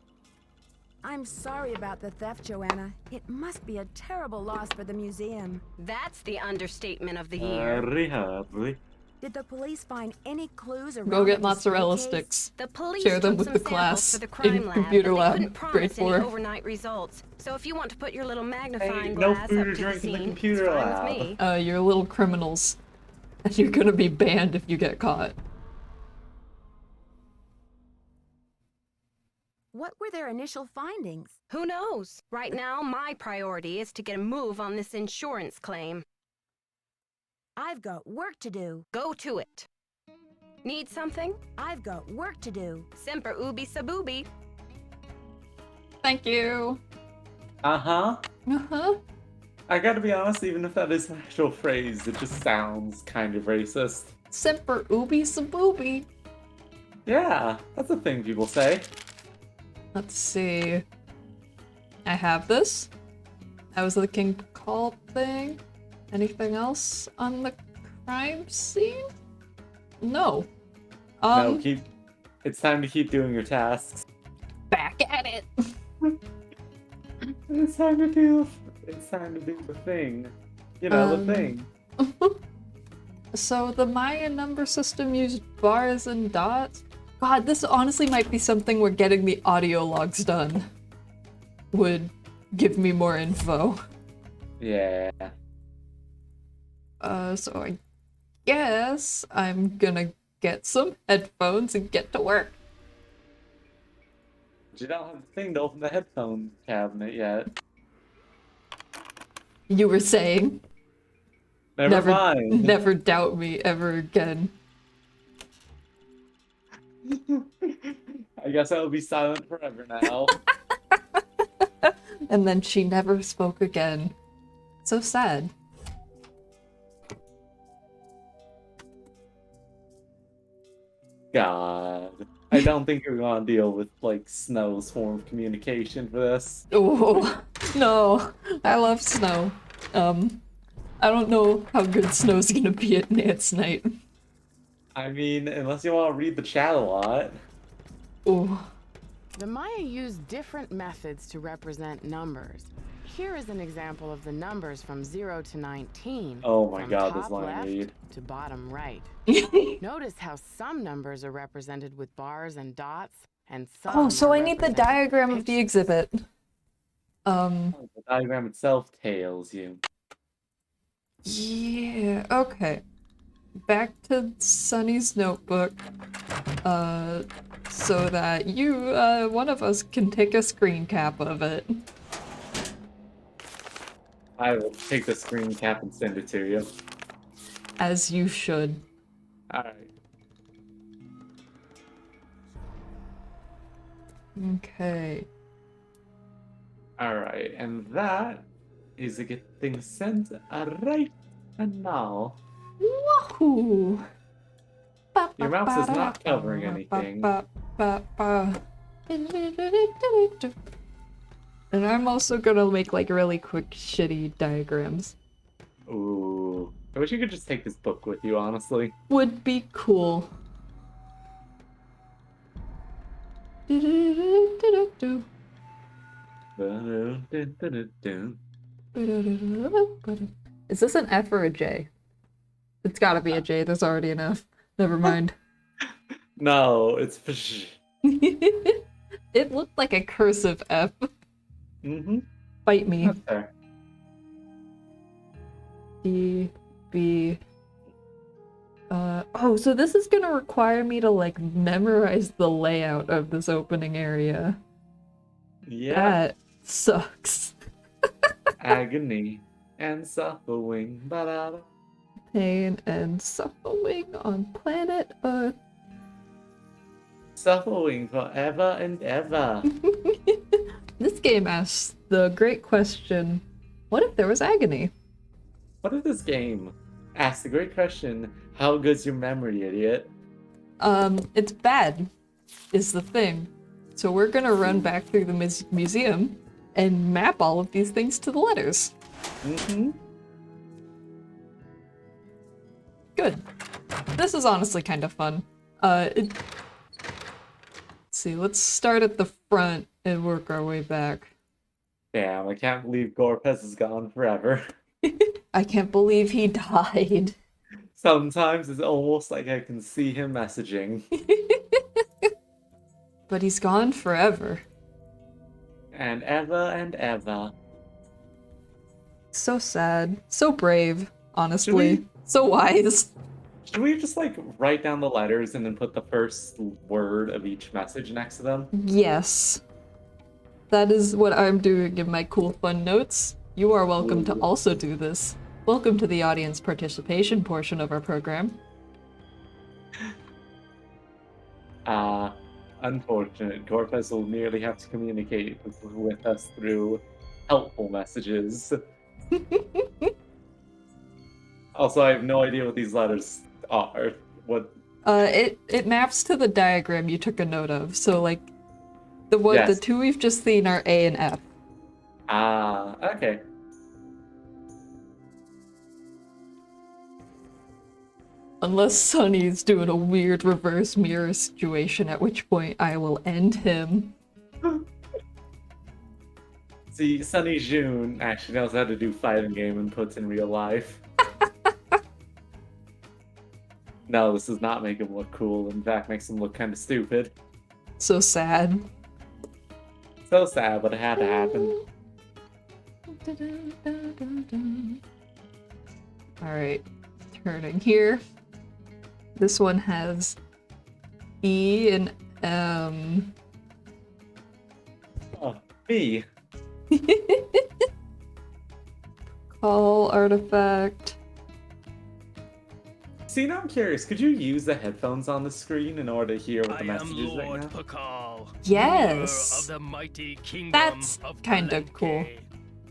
I'm sorry about the theft, Joanna. It must be a terrible loss for the museum. That's the understatement of the year. Hurry. Did the police find any clues around Go get the display mozzarella case? sticks. The police Share them took with some the samples class for the crime in lab, computer but they lab, couldn't grade promise any 4. overnight results. So if you want to put your little Hey, magnifying no glass food up or to the drink in the scene, computer it's fine lab. with me. You're little criminals. And you're gonna be banned if you get caught. What were their initial findings? Who knows? Right now, my priority is to get a move on this insurance claim. I've got work to do. Go to it. Need something? I've got work to do. Semper ubi sabubi. Thank you. Uh-huh. Uh-huh. I gotta be honest, even if that is an actual phrase, it just sounds kind of racist. Semper ubi saboobi. Yeah, that's a thing people say. Let's see. I have this. That was the King Pakal thing. Anything else on the crime scene? No. No, it's time to keep doing your tasks. Back at it. It's time to do the thing. You know, the thing. So the Mayan number system used bars and dots. God, this honestly might be something where getting the audio logs done would give me more info. Yeah. So I guess I'm gonna get some headphones and get to work. But you don't have the thing to open the headphone cabinet yet. You were saying, Never mind. never doubt me ever again. I guess I will be silent forever now. And then she never spoke again. So sad. God. I don't think you're gonna deal with, like, Snow's form of communication for this. Oh, no. I love Snow. I don't know how good Snow's gonna be at Nance Night. I mean, unless you want to read the chat a lot. Oh. The Maya used different methods to represent numbers. Here is an example of the numbers from 0 to 19. Oh my from god, this top line left read. to bottom right. Notice how some numbers are represented with bars and dots, and some Oh, so are I need the represented with diagram of the pictures. exhibit. The diagram itself tells you. Yeah, okay. Back to Sunny's notebook. So that you, one of us can take a screen cap of it. I will take the screen cap and send it to you. As you should. Alright. Okay. Alright, and that is getting sent right now. Wahoo! Your mouse is not covering anything. And I'm also gonna make like really quick shitty diagrams. Ooh. I wish you could just take this book with you, honestly. Would be cool. Is this an F or a J? It's gotta be a J, there's already enough. Never mind. No, it's It looked like a cursive F. Mm-hmm. Bite me. That's fair. D, B. Oh, so this is gonna require me to like memorize the layout of this opening area. Yeah. That sucks. Agony and suffering. Ba-da-da. Pain and suffering on planet Earth. Suffering forever and ever. This game asks the great question, what if there was agony? What if this game asks the great question, how good's your memory, idiot? It's bad, is the thing. So we're gonna run back through the museum and map all of these things to the letters. Mm-hmm. Good. This is honestly kind of fun. Let's see, let's start at the front and work our way back. Damn, I can't believe Gorpez is gone forever. I can't believe he died. Sometimes it's almost like I can see him messaging. But he's gone forever. And ever. So sad. So brave, honestly. Should we- So wise. Should we just like write down the letters and then put the first word of each message next to them? Yes. That is what I'm doing in my cool fun notes. You are welcome to also do this. Welcome to the audience participation portion of our program. Unfortunate. Gorpez will merely have to communicate with us through helpful messages. Also, I have no idea what these letters are. What? It maps to the diagram you took a note of. So like, the Yes. two we've just seen are A and F. Ah, okay. Unless Sunny's doing a weird reverse mirror situation, at which point I will end him. See, Sunny June actually knows how to do fighting game inputs in real life. No, this does not make him look cool. In fact, makes him look kind of stupid. So sad. So sad, but it had to happen. Alright, turning here. This one has E and M. Oh, B. Call artifact. See, now I'm curious. Could you use the headphones on the screen in order to hear what the message is right now? Pakal, Yes! of the mighty kingdom That's of kinda cool.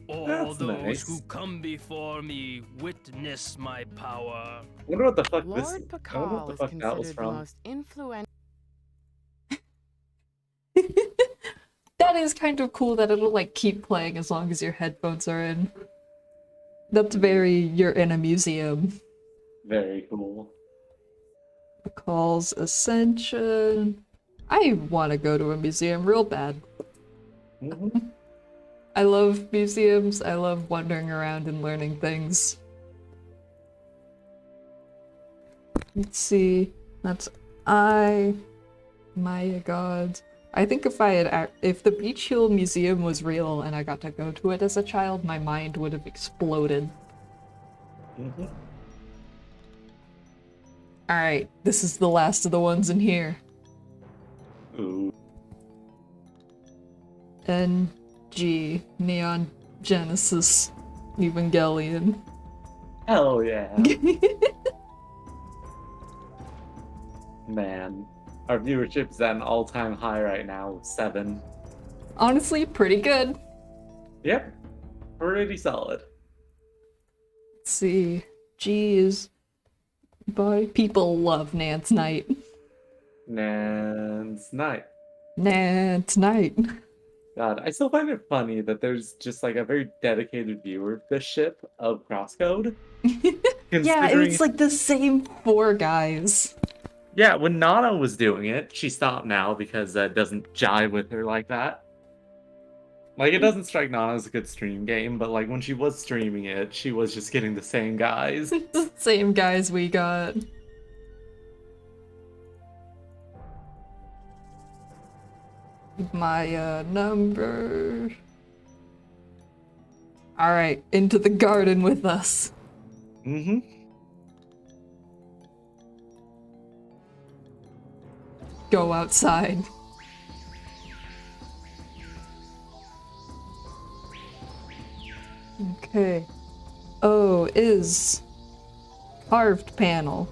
All That's those nice. who come before me witness my power. I wonder what the fuck Lord this. I wonder what Pakal the is fuck that was considered the from. most influential. That is kind of cool that it'll like keep playing as long as your headphones are in. That's very, you're in a museum. Very cool. Calls Ascension. I want to go to a museum real bad. Mhm. I love museums. I love wandering around and learning things. Let's see. That's Maya gods. I think if the Beach Hill Museum was real and I got to go to it as a child, my mind would have exploded. Mhm. Alright, this is the last of the ones in here. Ooh. NG, Neon Genesis Evangelion. Hell yeah. Man. Our viewership's at an all-time high right now, 7. Honestly, pretty good. Yep, pretty solid. Let's see. Jeez. But people love Nance Knight. Nance Knight. Nance Knight. God, I still find it funny that there's just like a very dedicated viewership of Crosscode. Yeah, it's like the same 4 guys. Yeah, when Nana was doing it, she stopped now because that doesn't jive with her like that. Like, it doesn't strike Nana as a good stream game, but like when she was streaming it, she was just getting the same guys. Same guys we got. My number. Alright, into the garden with us. Mm-hmm. Go outside. Okay. O is carved panel.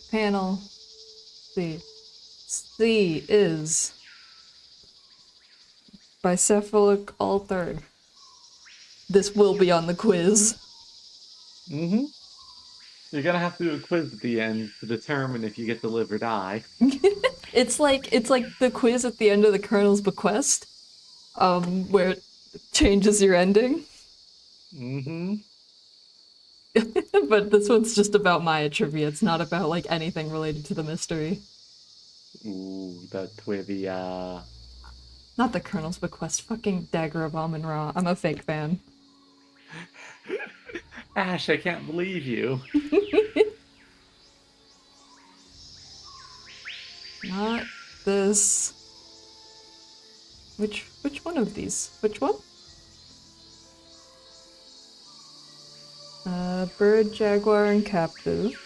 Panel C. C is bicephalic altered. This will be on the quiz. Mm-hmm. You're gonna have to do a quiz at the end to determine if you get to live or die. It's like the quiz at the end of the Colonel's Bequest, where it changes your ending. Mm-hmm. But this one's just about Maya trivia. It's not about like anything related to the mystery. Ooh, the trivia. Not the Colonel's Bequest. Fucking Dagger of Amun-Ra. I'm a fake fan. Ash, I can't believe you. Not this. Which one of these? Which one? Bird, jaguar, and captive.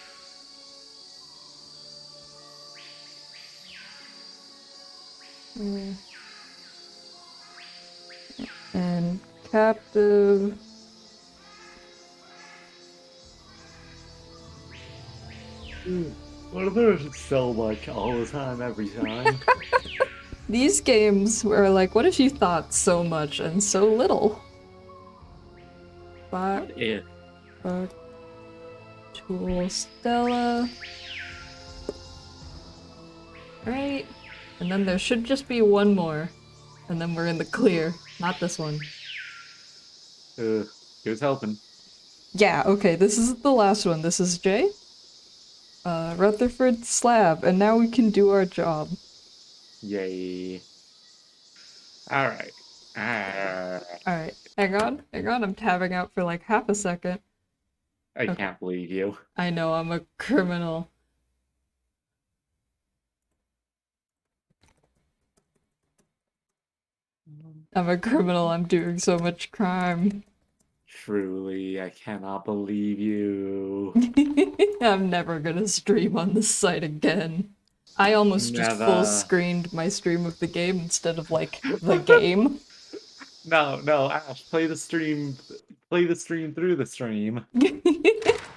And captive. Well, there's so much all the time, every time. These games were like, what if you thought so much and so little? But What if? Tool Stella. Right. And then there should just be one more. And then we're in the clear. Not this one. Here's helping. Yeah, okay, this is the last one. This is Jay. Rutherford Slab, and now we can do our job. Yay. Alright. Alright, hang on, I'm tabbing out for like half a second. I can't believe you. I know, I'm a criminal. I'm a criminal, I'm doing so much crime. Truly, I cannot believe you. I'm never gonna stream on this site again. I almost just full screened my stream of the game instead of like the game. No, Ash, play the stream through the stream.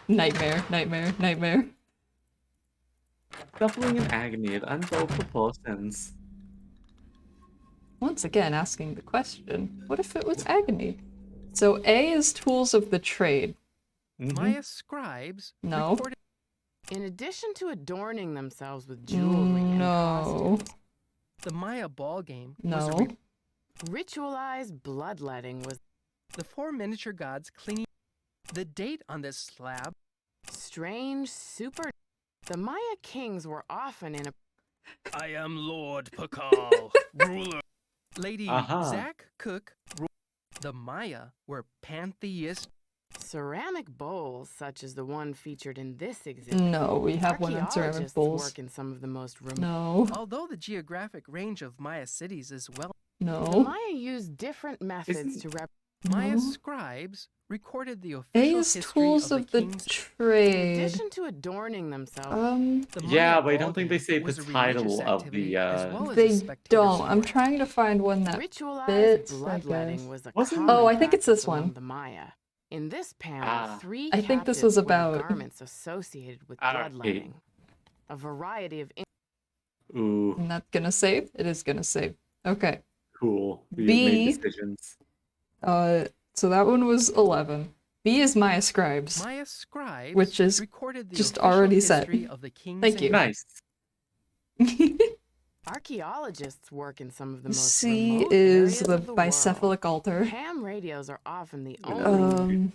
Nightmare. Suffering and agony at untold proportions. Once again, asking the question, what if it was agony? So A is tools of the trade. Maya scribes No. recorded In addition to adorning themselves with jewelry and costumes, the Maya ball game. No. Ritualized bloodletting was The 4 miniature gods clinging. The date on this slab. strange, super. The Maya kings were often in a. I am Lord Pakal, ruler. Lady Zach Cook. The Maya were pantheist. Ceramic bowls, such as the one featured in this exhibit. No, we have one in ceramic Archaeologists bowls. work in some of the most remote. No. Although the geographic range of Maya cities is well. The No. Maya used different methods to Maya No. scribes recorded the A official is history tools of of the In trade. addition to adorning themselves. The Yeah, Maya but I don't ball think they game say the was a title religious of activity the, as well as a They spectator don't. I'm sport. trying to find one that Ritualized fits, I bloodletting guess. was a Wasn't- common Oh, I think it's practice this one. among The Maya. In this panel, Ah. 3 I think this captives was wear about- garments associated with Alright. bloodletting. A variety of Ooh, I'm not gonna save. It is gonna save. Okay. cool. We B. have made decisions. So that one was 11. B is Maya Scribes. Maya Scribes Which is recorded the just official already set. history of the kings Thank and you. Nice. archaeologists work in some of the most C remote is areas the of the world. bicephalic altar. Ham radios are often the only.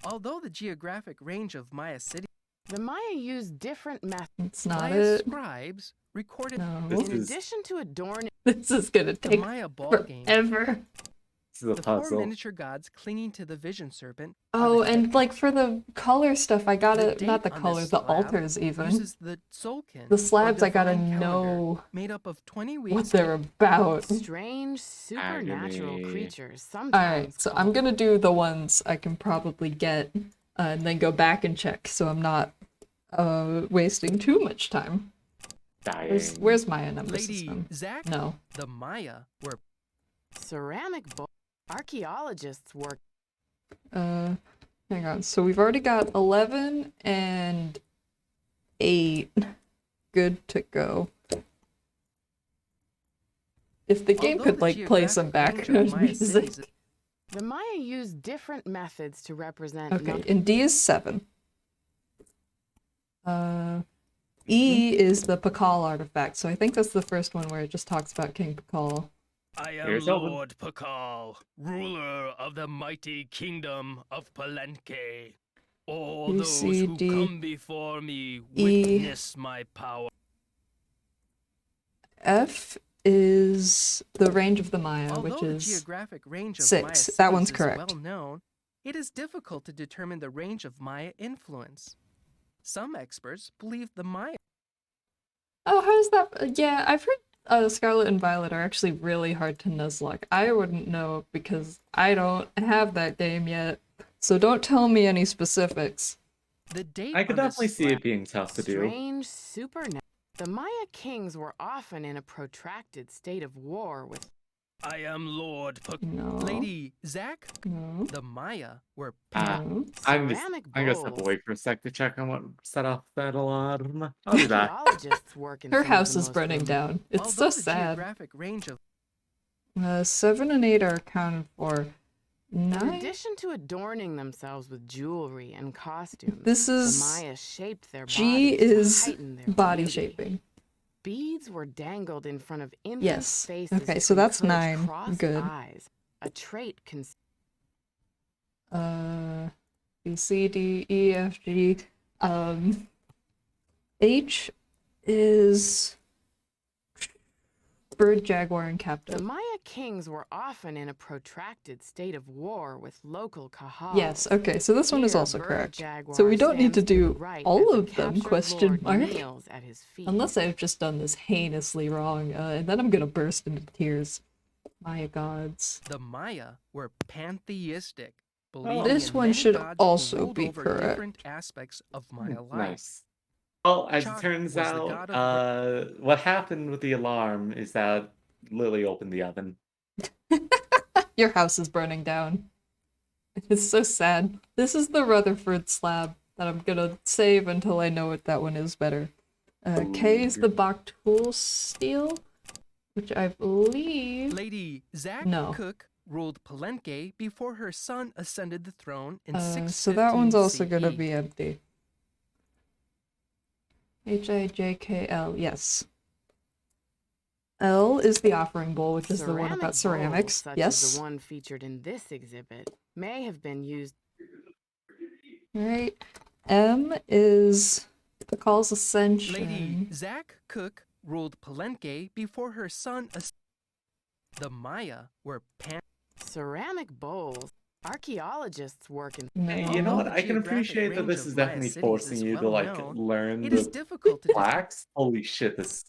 Although the geographic range of Maya City, The Maya used different methods. It's not Maya it. Scribes recorded No. This In is addition to adorning This is gonna the take Maya ball game. forever. this is a The 4 puzzle. miniature gods clinging to the vision serpent. are Oh, the and head- like for the color stuff, I the gotta, date not the on color, this the slab altars even. uses the Tzolk'in, The or slabs, I gotta divine calendar, know made up of 20 weeks. what they're about. strange supernatural Agony. creatures. Sometimes Alright, so I'm called- gonna do the ones I can probably get, and then go back and check, so I'm not wasting too much time. Dying. Where's Maya number Lady system? Zach, No. the Maya were ceramic bowl. Archaeologists work. Hang on. So we've already got 11 and 8. Good to go. If the game Although could the like play some geographic range of background Maya cities music. The Maya used different methods to represent. Okay, and D is 7. E is the Pakal artifact, so I think that's the first one where it just talks about King Pakal. I am Here's Elvin. Lord Pakal, ruler of the mighty kingdom of Palenque. All B, those C, who D, come before me E. witness my power. F is the range of the Maya, Although which the is geographic range of 6. Maya That cities one's is correct. well known, it is difficult to determine the range of Maya influence. Some experts believe the Maya Oh, how does that? Yeah, I've heard Scarlet and Violet are actually really hard to nuzlocke. I wouldn't know because I don't have that game yet. So don't tell me any specifics. the date I could on this definitely see slab- it being tough to do. Strange supernatural. The Maya kings were often in a protracted state of war with. I am Lord Pakal. No. Lady Zach, No. the Maya were No. I'm Ceramic gonna step bowls. away for a sec to check on what set off that alarm. I'll be back. Archaeologists work in Her some of house the is most burning remote- down. It's although so the sad. geographic range of 7 and 8 are accounted for. In 9? addition to adorning themselves with jewelry and costumes, This the is Maya shaped their G bodies to is heighten their body beauty. shaping. Beads were dangled in front of infant Yes. faces. Okay, to so that's encourage 9. crossed Good. Eyes, a trait B, C, D, E, F, G. H is bird, jaguar, and The captive. Maya kings were often in a protracted state of war with local kahals. Yes, okay, so this one is Here, also bird correct. jaguar So we don't need to stands the do right all as a of them, captured question lord mark. kneels at his feet. Unless I've just done this heinously wrong, and then I'm gonna burst into tears. Maya gods. the Maya were pantheistic, Oh. believing This in one many should gods who also ruled be over correct. different aspects of Maya life. Nice. Well, as Chak it turns was the out, god of what happened with the alarm is that Lily opened the oven. Your house is burning down. It's so sad. This is the Rutherford slab that I'm gonna save until I know what that one is better. K is the Baktul steel, which I believe... Lady Zach No. Cook ruled Palenque before her son ascended the throne in So that one's 615 also gonna CE. be empty. Hijkl, yes. L is the offering bowl, which is the one about bowls, ceramics. such as Yes. the one featured in this exhibit, may have been used. Right. M is the Call's Ascension. Lady Zach Cook ruled Palenque before her son the Maya were Ceramic bowls. Archaeologists work in. Hey, you know Although what? the I can geographic appreciate that range this of is Maya definitely cities forcing is you to well like known, learn it is the difficult to plaques. Holy shit, this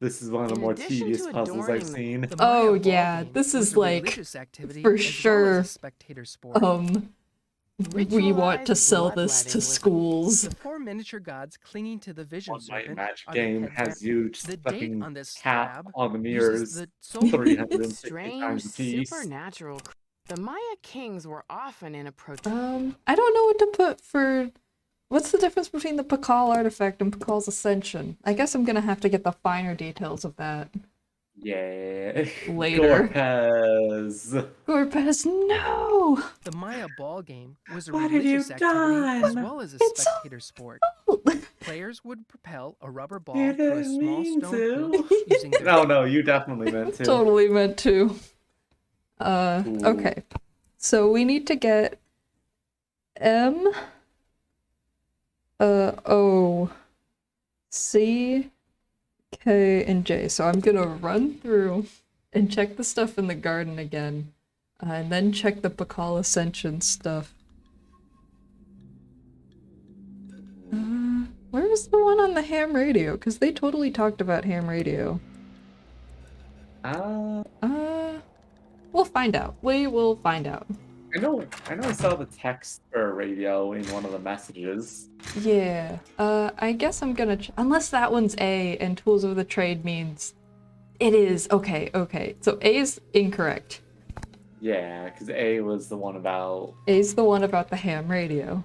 is one of the In more addition tedious to puzzles I've adorning the- seen. The Maya Oh, ball yeah, game this was is a like, religious activity for as well as sure, a spectator sport. we want to Ritualized sell this bloodletting to was- schools. The 4 miniature gods clinging to the vision One Might serpent Match are the game head has bear- huge The date fucking on this cap slab on the uses mirrors. the Tzolk'in 360 Strange times a piece. supernatural. The Maya kings were often inapproachable. I don't know what to put for... What's the difference between the Pakal artifact and Pakal's ascension? I guess I'm gonna have to get the finer details of that. Yeah. Later. Gorpez. Gorpez, no! The Maya ball game was a What have you religious activity as done? well as a It's spectator sport. so... Players would propel a rubber ball You through a didn't small mean stone to. hoop using their No, no, you definitely meant to. Totally meant to. Ooh. Okay. So we need to get M, O, C, K, and J. So I'm gonna run through and check the stuff in the garden again, and then check the Pakal Ascension stuff. Where was the one on the ham radio? Because they totally talked about ham radio. We'll find out. We will find out. I know I saw the text for radio in one of the messages. Yeah. I guess I'm gonna unless that one's A and Tools of the Trade means it is. Okay, okay. So A is incorrect. Yeah, because A was the one about A's the one about the ham radio.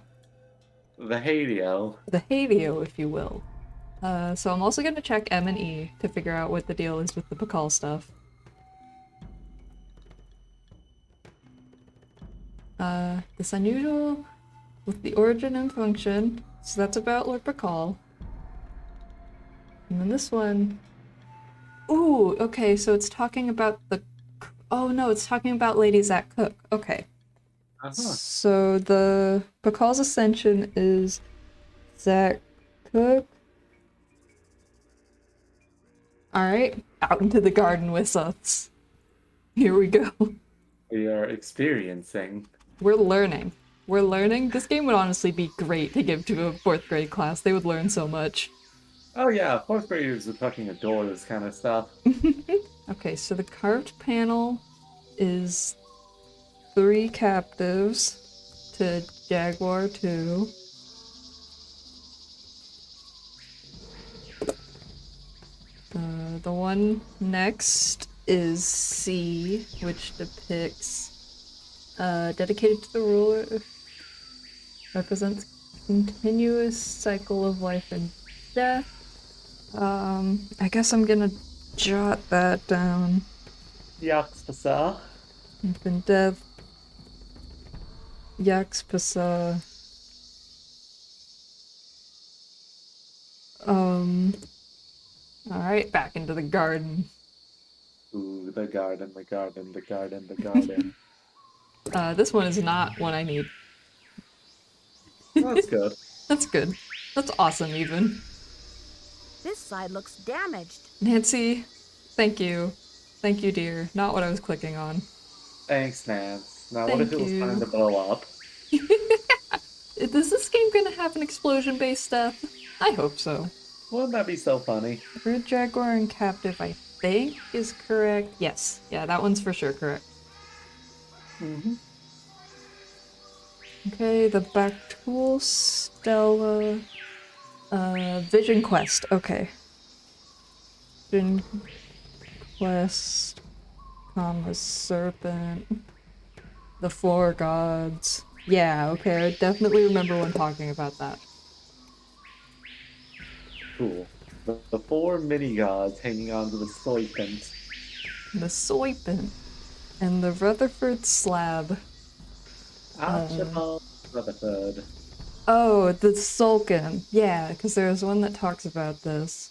the radio. The radio, if you will. So I'm also gonna check M and E to figure out what the deal is with the Pakal stuff. This unusual with the origin and function. So that's about Lord Pakal. And then this one. Ooh, okay, so it's talking about the... Oh no, it's talking about Lady Zach Cook. Okay. So the Pakal's Ascension is Zach Cook. Alright, out into the garden with us. Here we go. We are experiencing. We're learning. We're learning. This game would honestly be great to give to a 4th grade class. They would learn so much. Oh yeah, 4th graders would fucking adore this kind of stuff. Okay, so the carved panel is 3 captives to Jaguar 2. The one next is C, which depicts dedicated to the ruler, represents continuous cycle of life and death. I guess I'm gonna jot that down. Yaxpasa. Life and death. Yaxpasa. Alright, back into the garden. Ooh, the garden, the garden, the garden, the garden. This one is not one I need. That's good. That's good. That's awesome, even. This side looks damaged. Nancy, thank you. Thank you, dear. Not what I was clicking on. Thanks, Nance. Now what if it Thank was you. time to blow up? Is this game gonna have an explosion-based death? I hope so. Wouldn't that be so funny? Red Jaguar and Captive, I think, is correct. Yes. Yeah, that one's for sure correct. Mm-hmm. Okay, the back tool, Stella. Vision Quest. Okay. Vision Quest, comma, Serpent. The Floor Gods. Yeah, okay, I definitely remember when talking about that. Cool. The 4 mini-gods hanging onto the soypint. The Soypin. And the Rutherford Slab. Archibald Rutherford. Oh, the Sulkin. Yeah, because there's one that talks about this.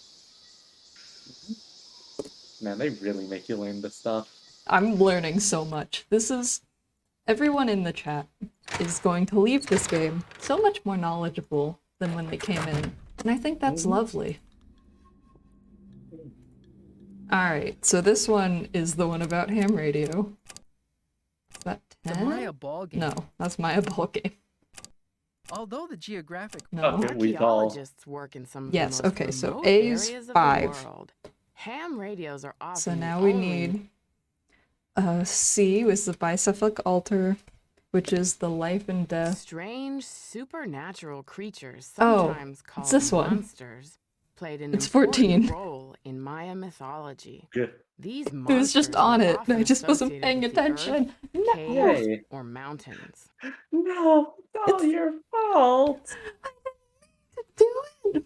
Man, they really make you learn this stuff. I'm learning so much. This is... Everyone in the chat is going to leave this game so much more knowledgeable than when they came in. And I think that's lovely. Alright, so this one is the one about ham radio. Is that 10? The Maya ball game. No, that's Maya ball game. Although the geographic No. Okay, we all... Archaeologists work in some of Yes, the most okay, so remote A is areas of 5. the world. Ham radios are often So now the we only need C is the bicephalic altar, which is the life and death. strange supernatural creatures, Oh, sometimes called it's this one. monsters. played an It's important 14. role in Maya mythology. Yeah. These It was just monsters on were it. often I just wasn't associated paying with the earth, attention. No. caves, Yay. or mountains. No, it's all It's- your fault. Do it.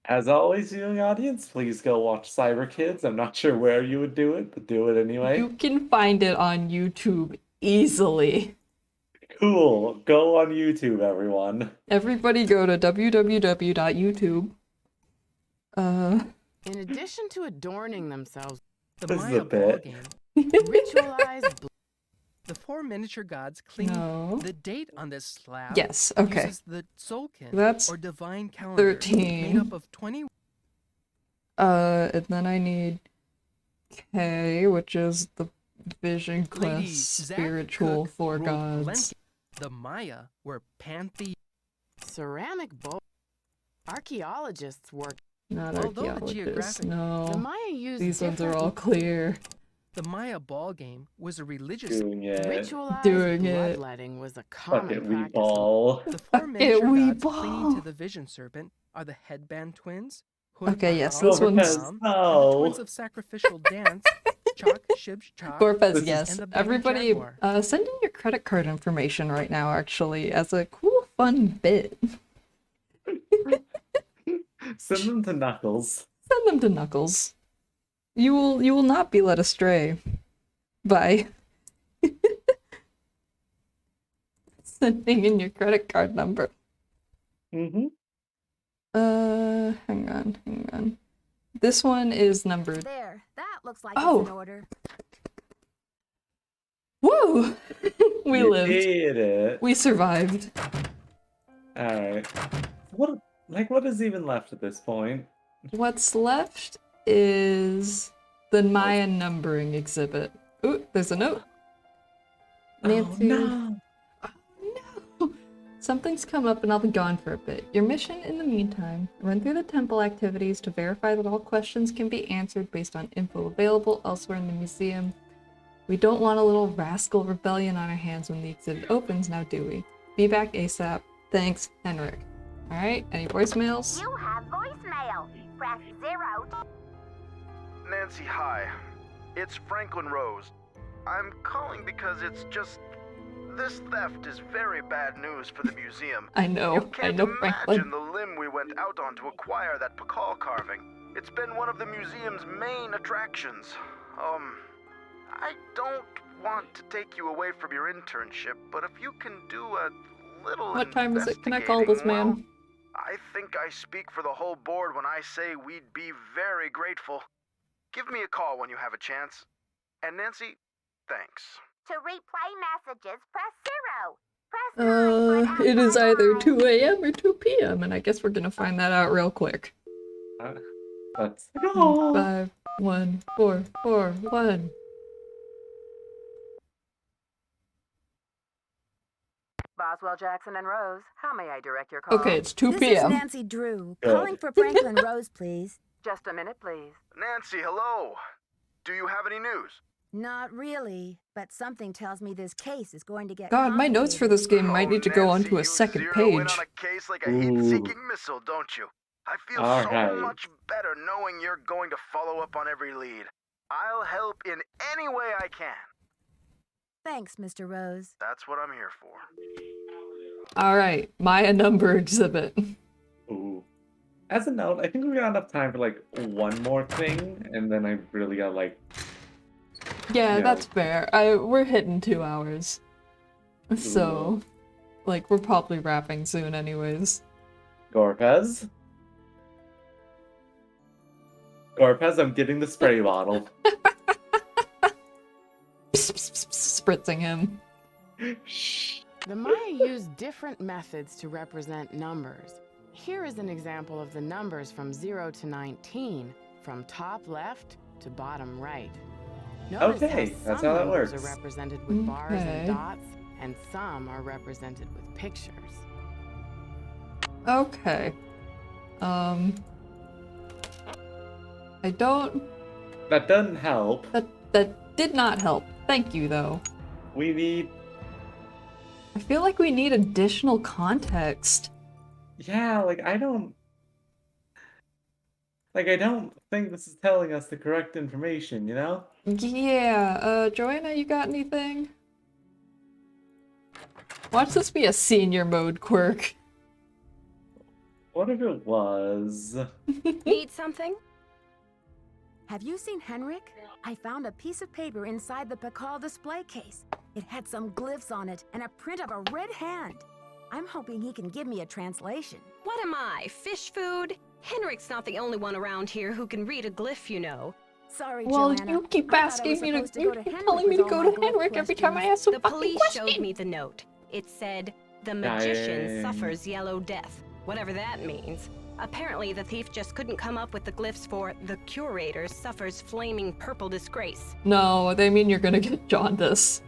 As always, viewing audience, please go watch Cyber Kids. I'm not sure where you would do it, but do it anyway. You can find it on YouTube easily. Cool. Go on YouTube, everyone. Everybody go to www.youtube. In addition to adorning themselves, The This is Maya a bit. ballgame. ritualized The 4 miniature gods claim No. the date on this slab Yes, okay. uses the Tzolk'in, That's or divine calendar, 13. made up of 20. And then I need K, which is the Vision Quest Ladies, Zach spiritual Cook for ruled gods. Palenque. The Maya were pantheistic. ceramic bowl. Archaeologists work. Not Although the archaeologists, geographic- The no. Maya used These ones are different all clear. The Maya ballgame was a religious. Doing it. ritualized Doing it. bloodletting was a Fuck common it, we practice. ball. The 4 it, miniature we gods clinging ball. to the Vision Serpent are the Headband Twins. Hood Okay, yes, Ahab, this one's- Ram, and No. the Twins of Sacrificial Dance, Chalk, Shibs, Chalk. Gorpez, This is- yes. And the baby Everybody, jaguar. send in your credit card information right now, actually, as a cool, fun bit. Send them to Knuckles. Send them to Knuckles. You will not be led astray by sending in your credit card number. Mm-hmm. Hang on. This one is numbered. There, that looks like Oh. it's in order. Woo! We You lived. did it. We survived. Alright. What is even left at this point? What's left is the Maya numbering exhibit. Ooh, there's a note. Nancy. Oh, No! Something's come up and I'll be gone for a bit. Your mission in the meantime, run through the temple activities to verify that all questions can be answered based on info available elsewhere in the museum. We don't want a little rascal rebellion on our hands when the exhibit opens, now do we? Be back ASAP. Thanks, Henrik. Alright, any voicemails? You have voicemail. Press 0 to... Nancy, hi. It's Franklin Rose. I'm calling because it's just... This theft is very bad news for the museum. I know, You can't imagine Franklin. the limb we went out on to acquire that Pakal carving. It's been one of the museum's main attractions. I don't want to take you away from your internship, but if you can do a little What time is it? Can I call this investigating, man? well, I think I speak for the whole board when I say we'd be very grateful. Give me a call when you have a chance. And Nancy, thanks. To replay messages, press 0. Press 9 for an It is outside either line. 2 a.m. or 2 p.m. and I guess we're gonna find that out real quick. Let's go. 5, 1, 4, 4, 1. Boswell, Jackson, and Rose, how may I direct your call? Okay, it's 2 This p.m. is Nancy Drew, Good. calling for Franklin Rose, please. Just a minute, please. Nancy, hello. Do you have any news? Not really, but something tells me this case is going to get God, my notes for this game might need to go Nancy, onto a you second zero page. in on a case like a Ooh. heat-seeking missile, don't you? I feel All so right. much better knowing you're going to follow up on every lead. I'll help in any way I can. Thanks, Mr. Rose. That's what I'm here for. Alright, Maya number exhibit. Ooh. As a note, I think we got enough time for like one more thing, and then I really got like Yeah, Yeah. that's fair. We're hitting 2 hours. So, like, we're probably wrapping soon anyways. Gorpez. Gorpez, I'm getting the spray bottle. Spritzing him. Shh. The Maya used different methods to represent numbers. Here is an example of the numbers from 0 to 19, from top left to bottom right. Notice Okay, how that's some how that numbers works. are represented with bars Okay. and dots, and some are represented with pictures. Okay. I don't... That doesn't help. That did not help. Thank you, though. We need I feel like we need additional context. Yeah, I don't think this is telling us the correct information, you know? Yeah, Joanna, you got anything? Watch this be a senior mode quirk. What if it was? Need something? Have you seen Henrik? I found a piece of paper inside the Pakal display case. It had some glyphs on it and a print of a red hand. I'm hoping he can give me a translation. What am I, fish food? Henrik's not the only one around here who can read a glyph, you know. Sorry, Well, Joanna. you keep I thought I asking was me to, supposed to you go to keep Henrik telling me to with go all to my glyph Henrik every time I questions. ask a The fucking police question. showed me the note. It said, "The magician Dang. suffers yellow death," whatever that means. Apparently, the thief just couldn't come up with the glyphs for "the curator suffers flaming purple disgrace." No, they mean you're gonna get jaundice.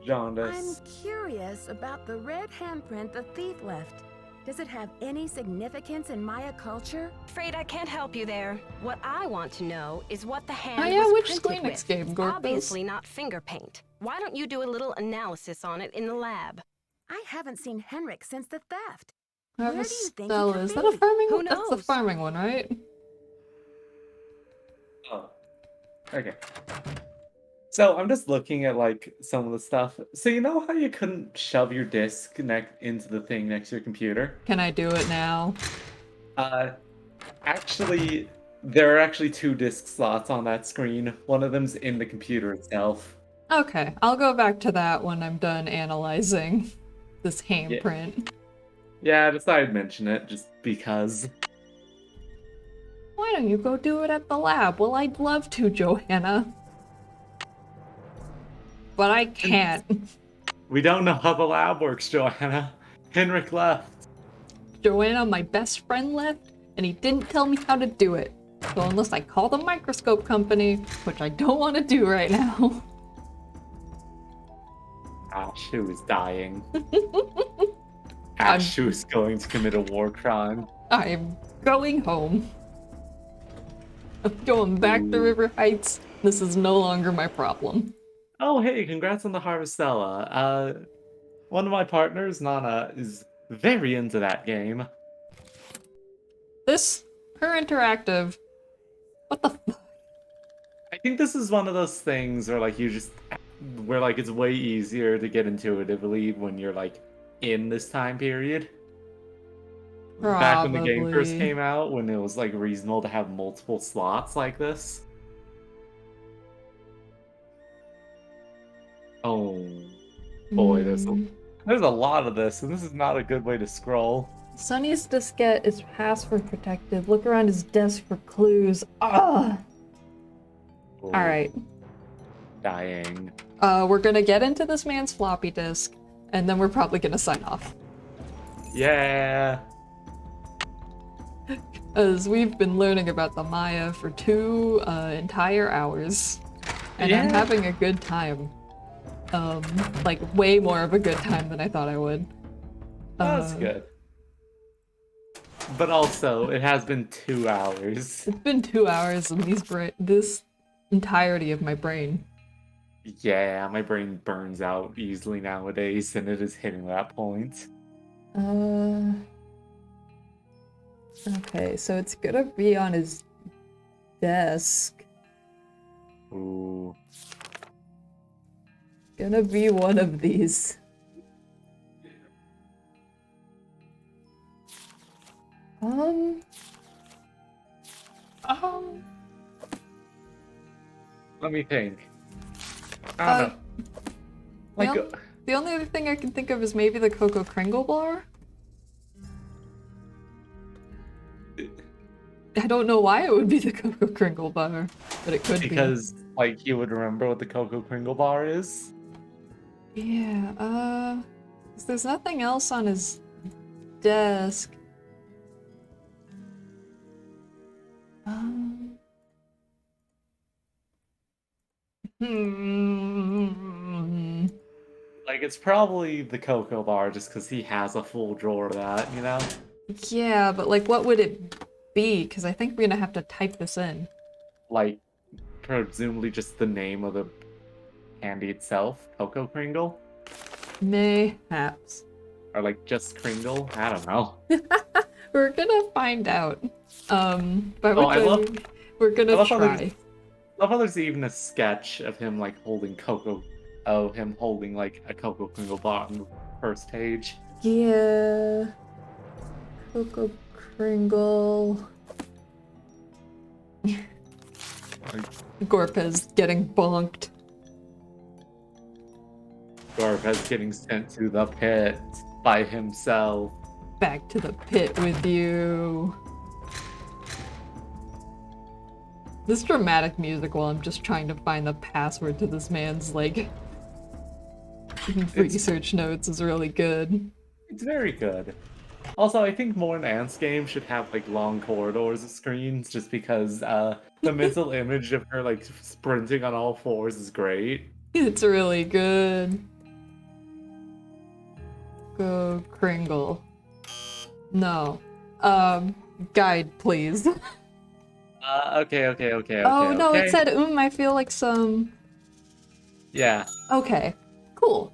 I'm Jaundice. curious about the red handprint the thief left. Does it have any significance in Maya culture? Afraid I can't help you there. What I want to know is what the hand Oh yeah, was which printed Square Enix with. game, It's Gorpus? obviously not finger paint. Why don't you do a little analysis on it in the lab? I haven't seen Henrik since the theft. Where do you think he Stella, could is that a be? farming Who one? That's the knows? farming one, right? Oh. Okay. So I'm just looking at some of the stuff. So you know how you couldn't shove your disc into the thing next to your computer? Can I do it now? Actually, there are actually two disc slots on that screen. One of them's in the computer itself. Okay, I'll go back to that when I'm done analyzing this handprint. Yeah, I decided to mention it just because. Why don't you go do it at the lab? Well, I'd love to, Johanna. But I can't. We don't know how the lab works, Joanna. Henrik left. Joanna, my best friend, left, and he didn't tell me how to do it. So unless I call the microscope company, which I don't want to do right now. Ash, who is dying. Ash, who is going to commit a war crime. I'm going home. I'm going back to River Heights. This is no longer my problem. Oh, hey, congrats on the Harvestella. One of my partners, Nana, is very into that game. Her interactive. What the fuck? I think this is one of those things where it's way easier to get intuitively when you're in this time period. Back when the game first came out, when it was reasonable to have multiple slots like this. Oh boy, there's a lot of this, and this is not a good way to scroll. Sonny's diskette is password protected. Look around his desk for clues. Ah. Alright. Dying. We're gonna get into this man's floppy disk, and then we're probably gonna sign off. Yeah. As we've been learning about the Maya for 2 entire hours. And I'm having a good time. Way more of a good time than I thought I would. That's good. But also, it has been 2 hours. It's been 2 hours and this entirety of my brain. Yeah, my brain burns out easily nowadays, and it is hitting that point. Okay, so it's gonna be on his desk. Ooh. Gonna be one of these. Let me think. I don't know. The only other thing I can think of is maybe the Cocoa Kringle bar. I don't know why it would be the Cocoa Kringle bar, but it could because, you would remember what the Cocoa Kringle bar is? be. Yeah, 'cause there's nothing else on his desk. It's probably the Cocoa bar just because he has a full drawer of that, you know? Yeah, but what would it be? Because I think we're gonna have to type this in. Presumably just the name of the candy itself, Cocoa Kringle? Mayhaps. Or like just Kringle? I don't know. We're gonna find out. By Oh, which I mean, we're I gonna love try. love how there's even a sketch of him like holding like a Coco Kringle bar on the first page. Yeah. Coco Kringle. Gorpez getting bonked. Garvez getting sent to the pit by himself. Back to the pit with you. This dramatic music while I'm just trying to find the password to this man's, like, research notes is really good. It's very good. Also, I think more advanced games should have like long corridors of screens just because the mental image of her like sprinting on all fours is great. It's really good. Go Kringle. No. Guide, please. Okay. Oh, no, it said, I feel like some... Yeah. Okay, cool.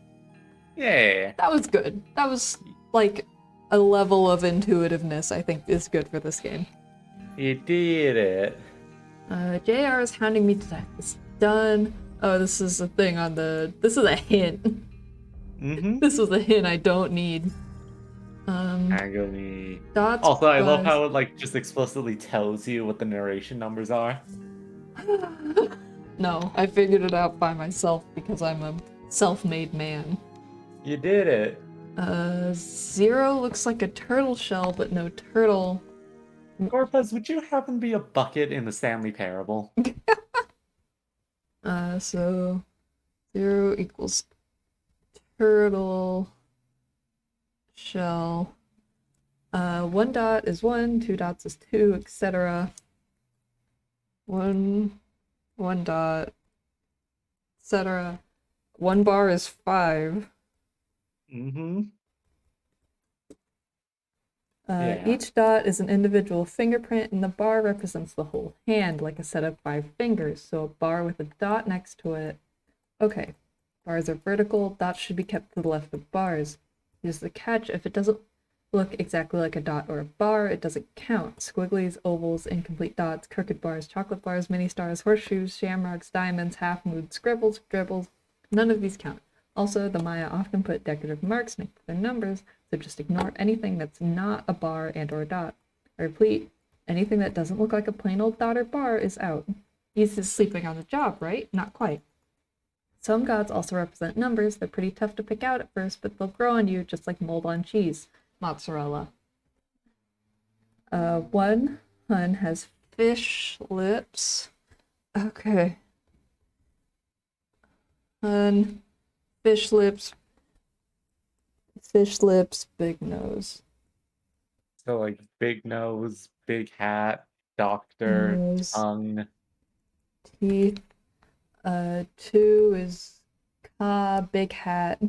Yeah. That was good. That was, like, a level of intuitiveness I think is good for this game. You did it. JR is hounding me to death. It's done. Oh, this is a thing on the... This is a hint. Mm-hmm. This was a hint I don't need. Agony. Dots, Also, I love buzz. how it like just explicitly tells you what the narration numbers are. No, I figured it out by myself because I'm a self-made man. You did it. 0 looks like a turtle shell, but no turtle. Gorpez, would you happen to be a bucket in the Stanley Parable? So 0 equals turtle shell. 1 dot is 1, 2 dots is 2, etc. 1 dot, etc. 1 bar is 5. Mm-hmm. Each dot is an individual fingerprint, and the bar represents the whole hand, like a set of 5 fingers. So a bar with a dot next to it. Okay, bars are vertical, dots should be kept to the left of bars. Here's the catch: if it doesn't look exactly like a dot or a bar, it doesn't count. Squigglies, ovals, incomplete dots, crooked bars, chocolate bars, mini stars, horseshoes, shamrocks, diamonds, half moons, scribbles, dribbles, none of these count. Also, the Maya often put decorative marks next to their numbers, so just ignore anything that's not a bar and or a dot. I repeat, anything that doesn't look like a plain old dot or bar is out. He's just sleeping on the job, right? Not quite. Some gods also represent numbers. They're pretty tough to pick out at first, but they'll grow on you just like mold on cheese. Mozzarella. 1 Hun has fish lips. Okay. Hun, fish lips, big nose. So like big nose, big hat, doctor, Nose. tongue. Teeth. 2 is ka, big hat.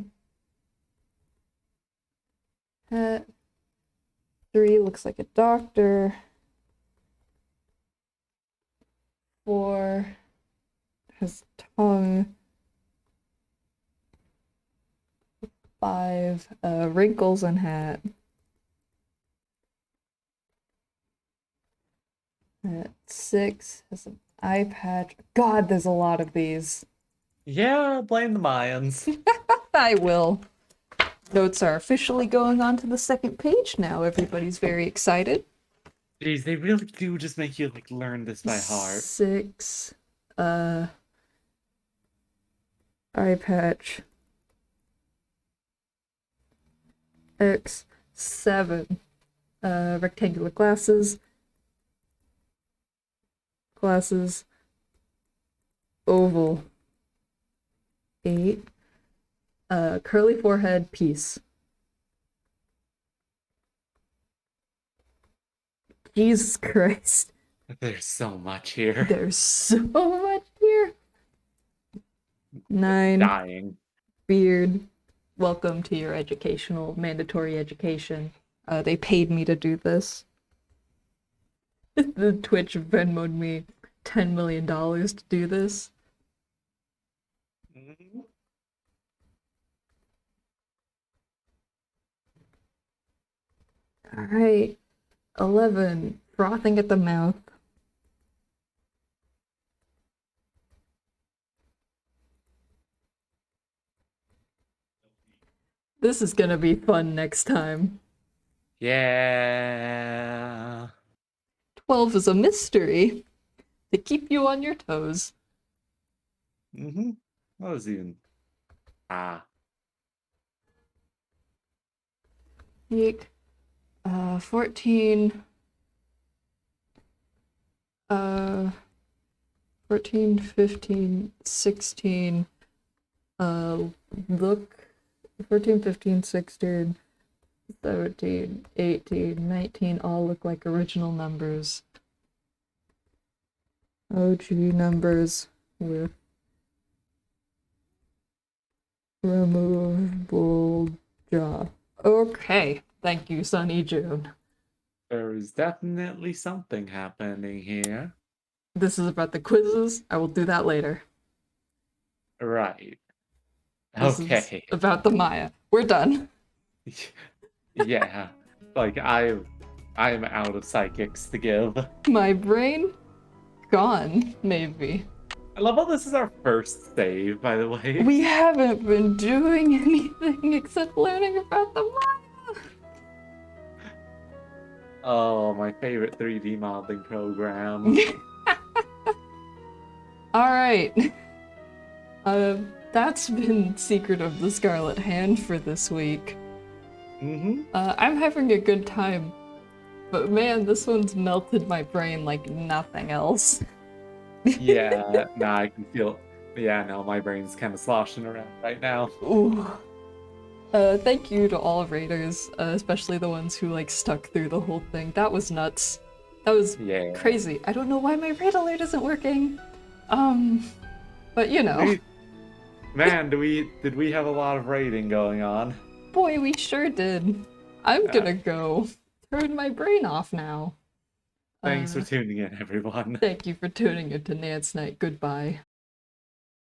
Hat. 3 looks like a doctor. 4 has tongue. 5 wrinkles and hat. 6 has an eye patch. God, there's a lot of these. Yeah, blame the Mayans. I will. Notes are officially going on to the second page now. Everybody's very excited. Jeez, they really do just make you like learn this by heart. 6 eye patch. X. 7 rectangular glasses. Oval. 8 curly forehead, piece. Jesus Christ. There's so much here. There's so much here. 9 Dying. beard. Welcome to your mandatory education. They paid me to do this. The Twitch Venmoed me $10 million to do this. Alright. 11. Frothing at the mouth. This is gonna be fun next time. Yeah. 12 is a mystery to keep you on your toes. Mm-hmm. What was even? Ah. Yeek. 14. 14, 15, 16. Look. 14, 15, 16, 17, 18, 19 all look like original numbers. OG numbers with removable jaw. Okay, thank you, Sunny June. There is definitely something happening here. This is about the quizzes. I will do that later. Right. This is Okay. about the Maya. We're done. Yeah. Like I'm out of psychics to give. My brain gone, maybe. I love how this is our first save, by the way. We haven't been doing anything except learning about the Maya. Oh, my favorite 3D modeling program. Alright. That's been Secret of the Scarlet Hand for this week. Mm-hmm. I'm having a good time, but man, this one's melted my brain like nothing else. Yeah, nah, I can feel. Yeah, no, my brain's kind of sloshing around right now. Ooh. Thank you to all raiders, especially the ones who like stuck through the whole thing. That was nuts. That was crazy. I don't know why my raid alert isn't working. But you know. Man, did we have a lot of raiding going on? Boy, we sure did. I'm gonna go turn my brain off now. Thanks for tuning in, everyone. Thank you for tuning in to Nance Night. Goodbye.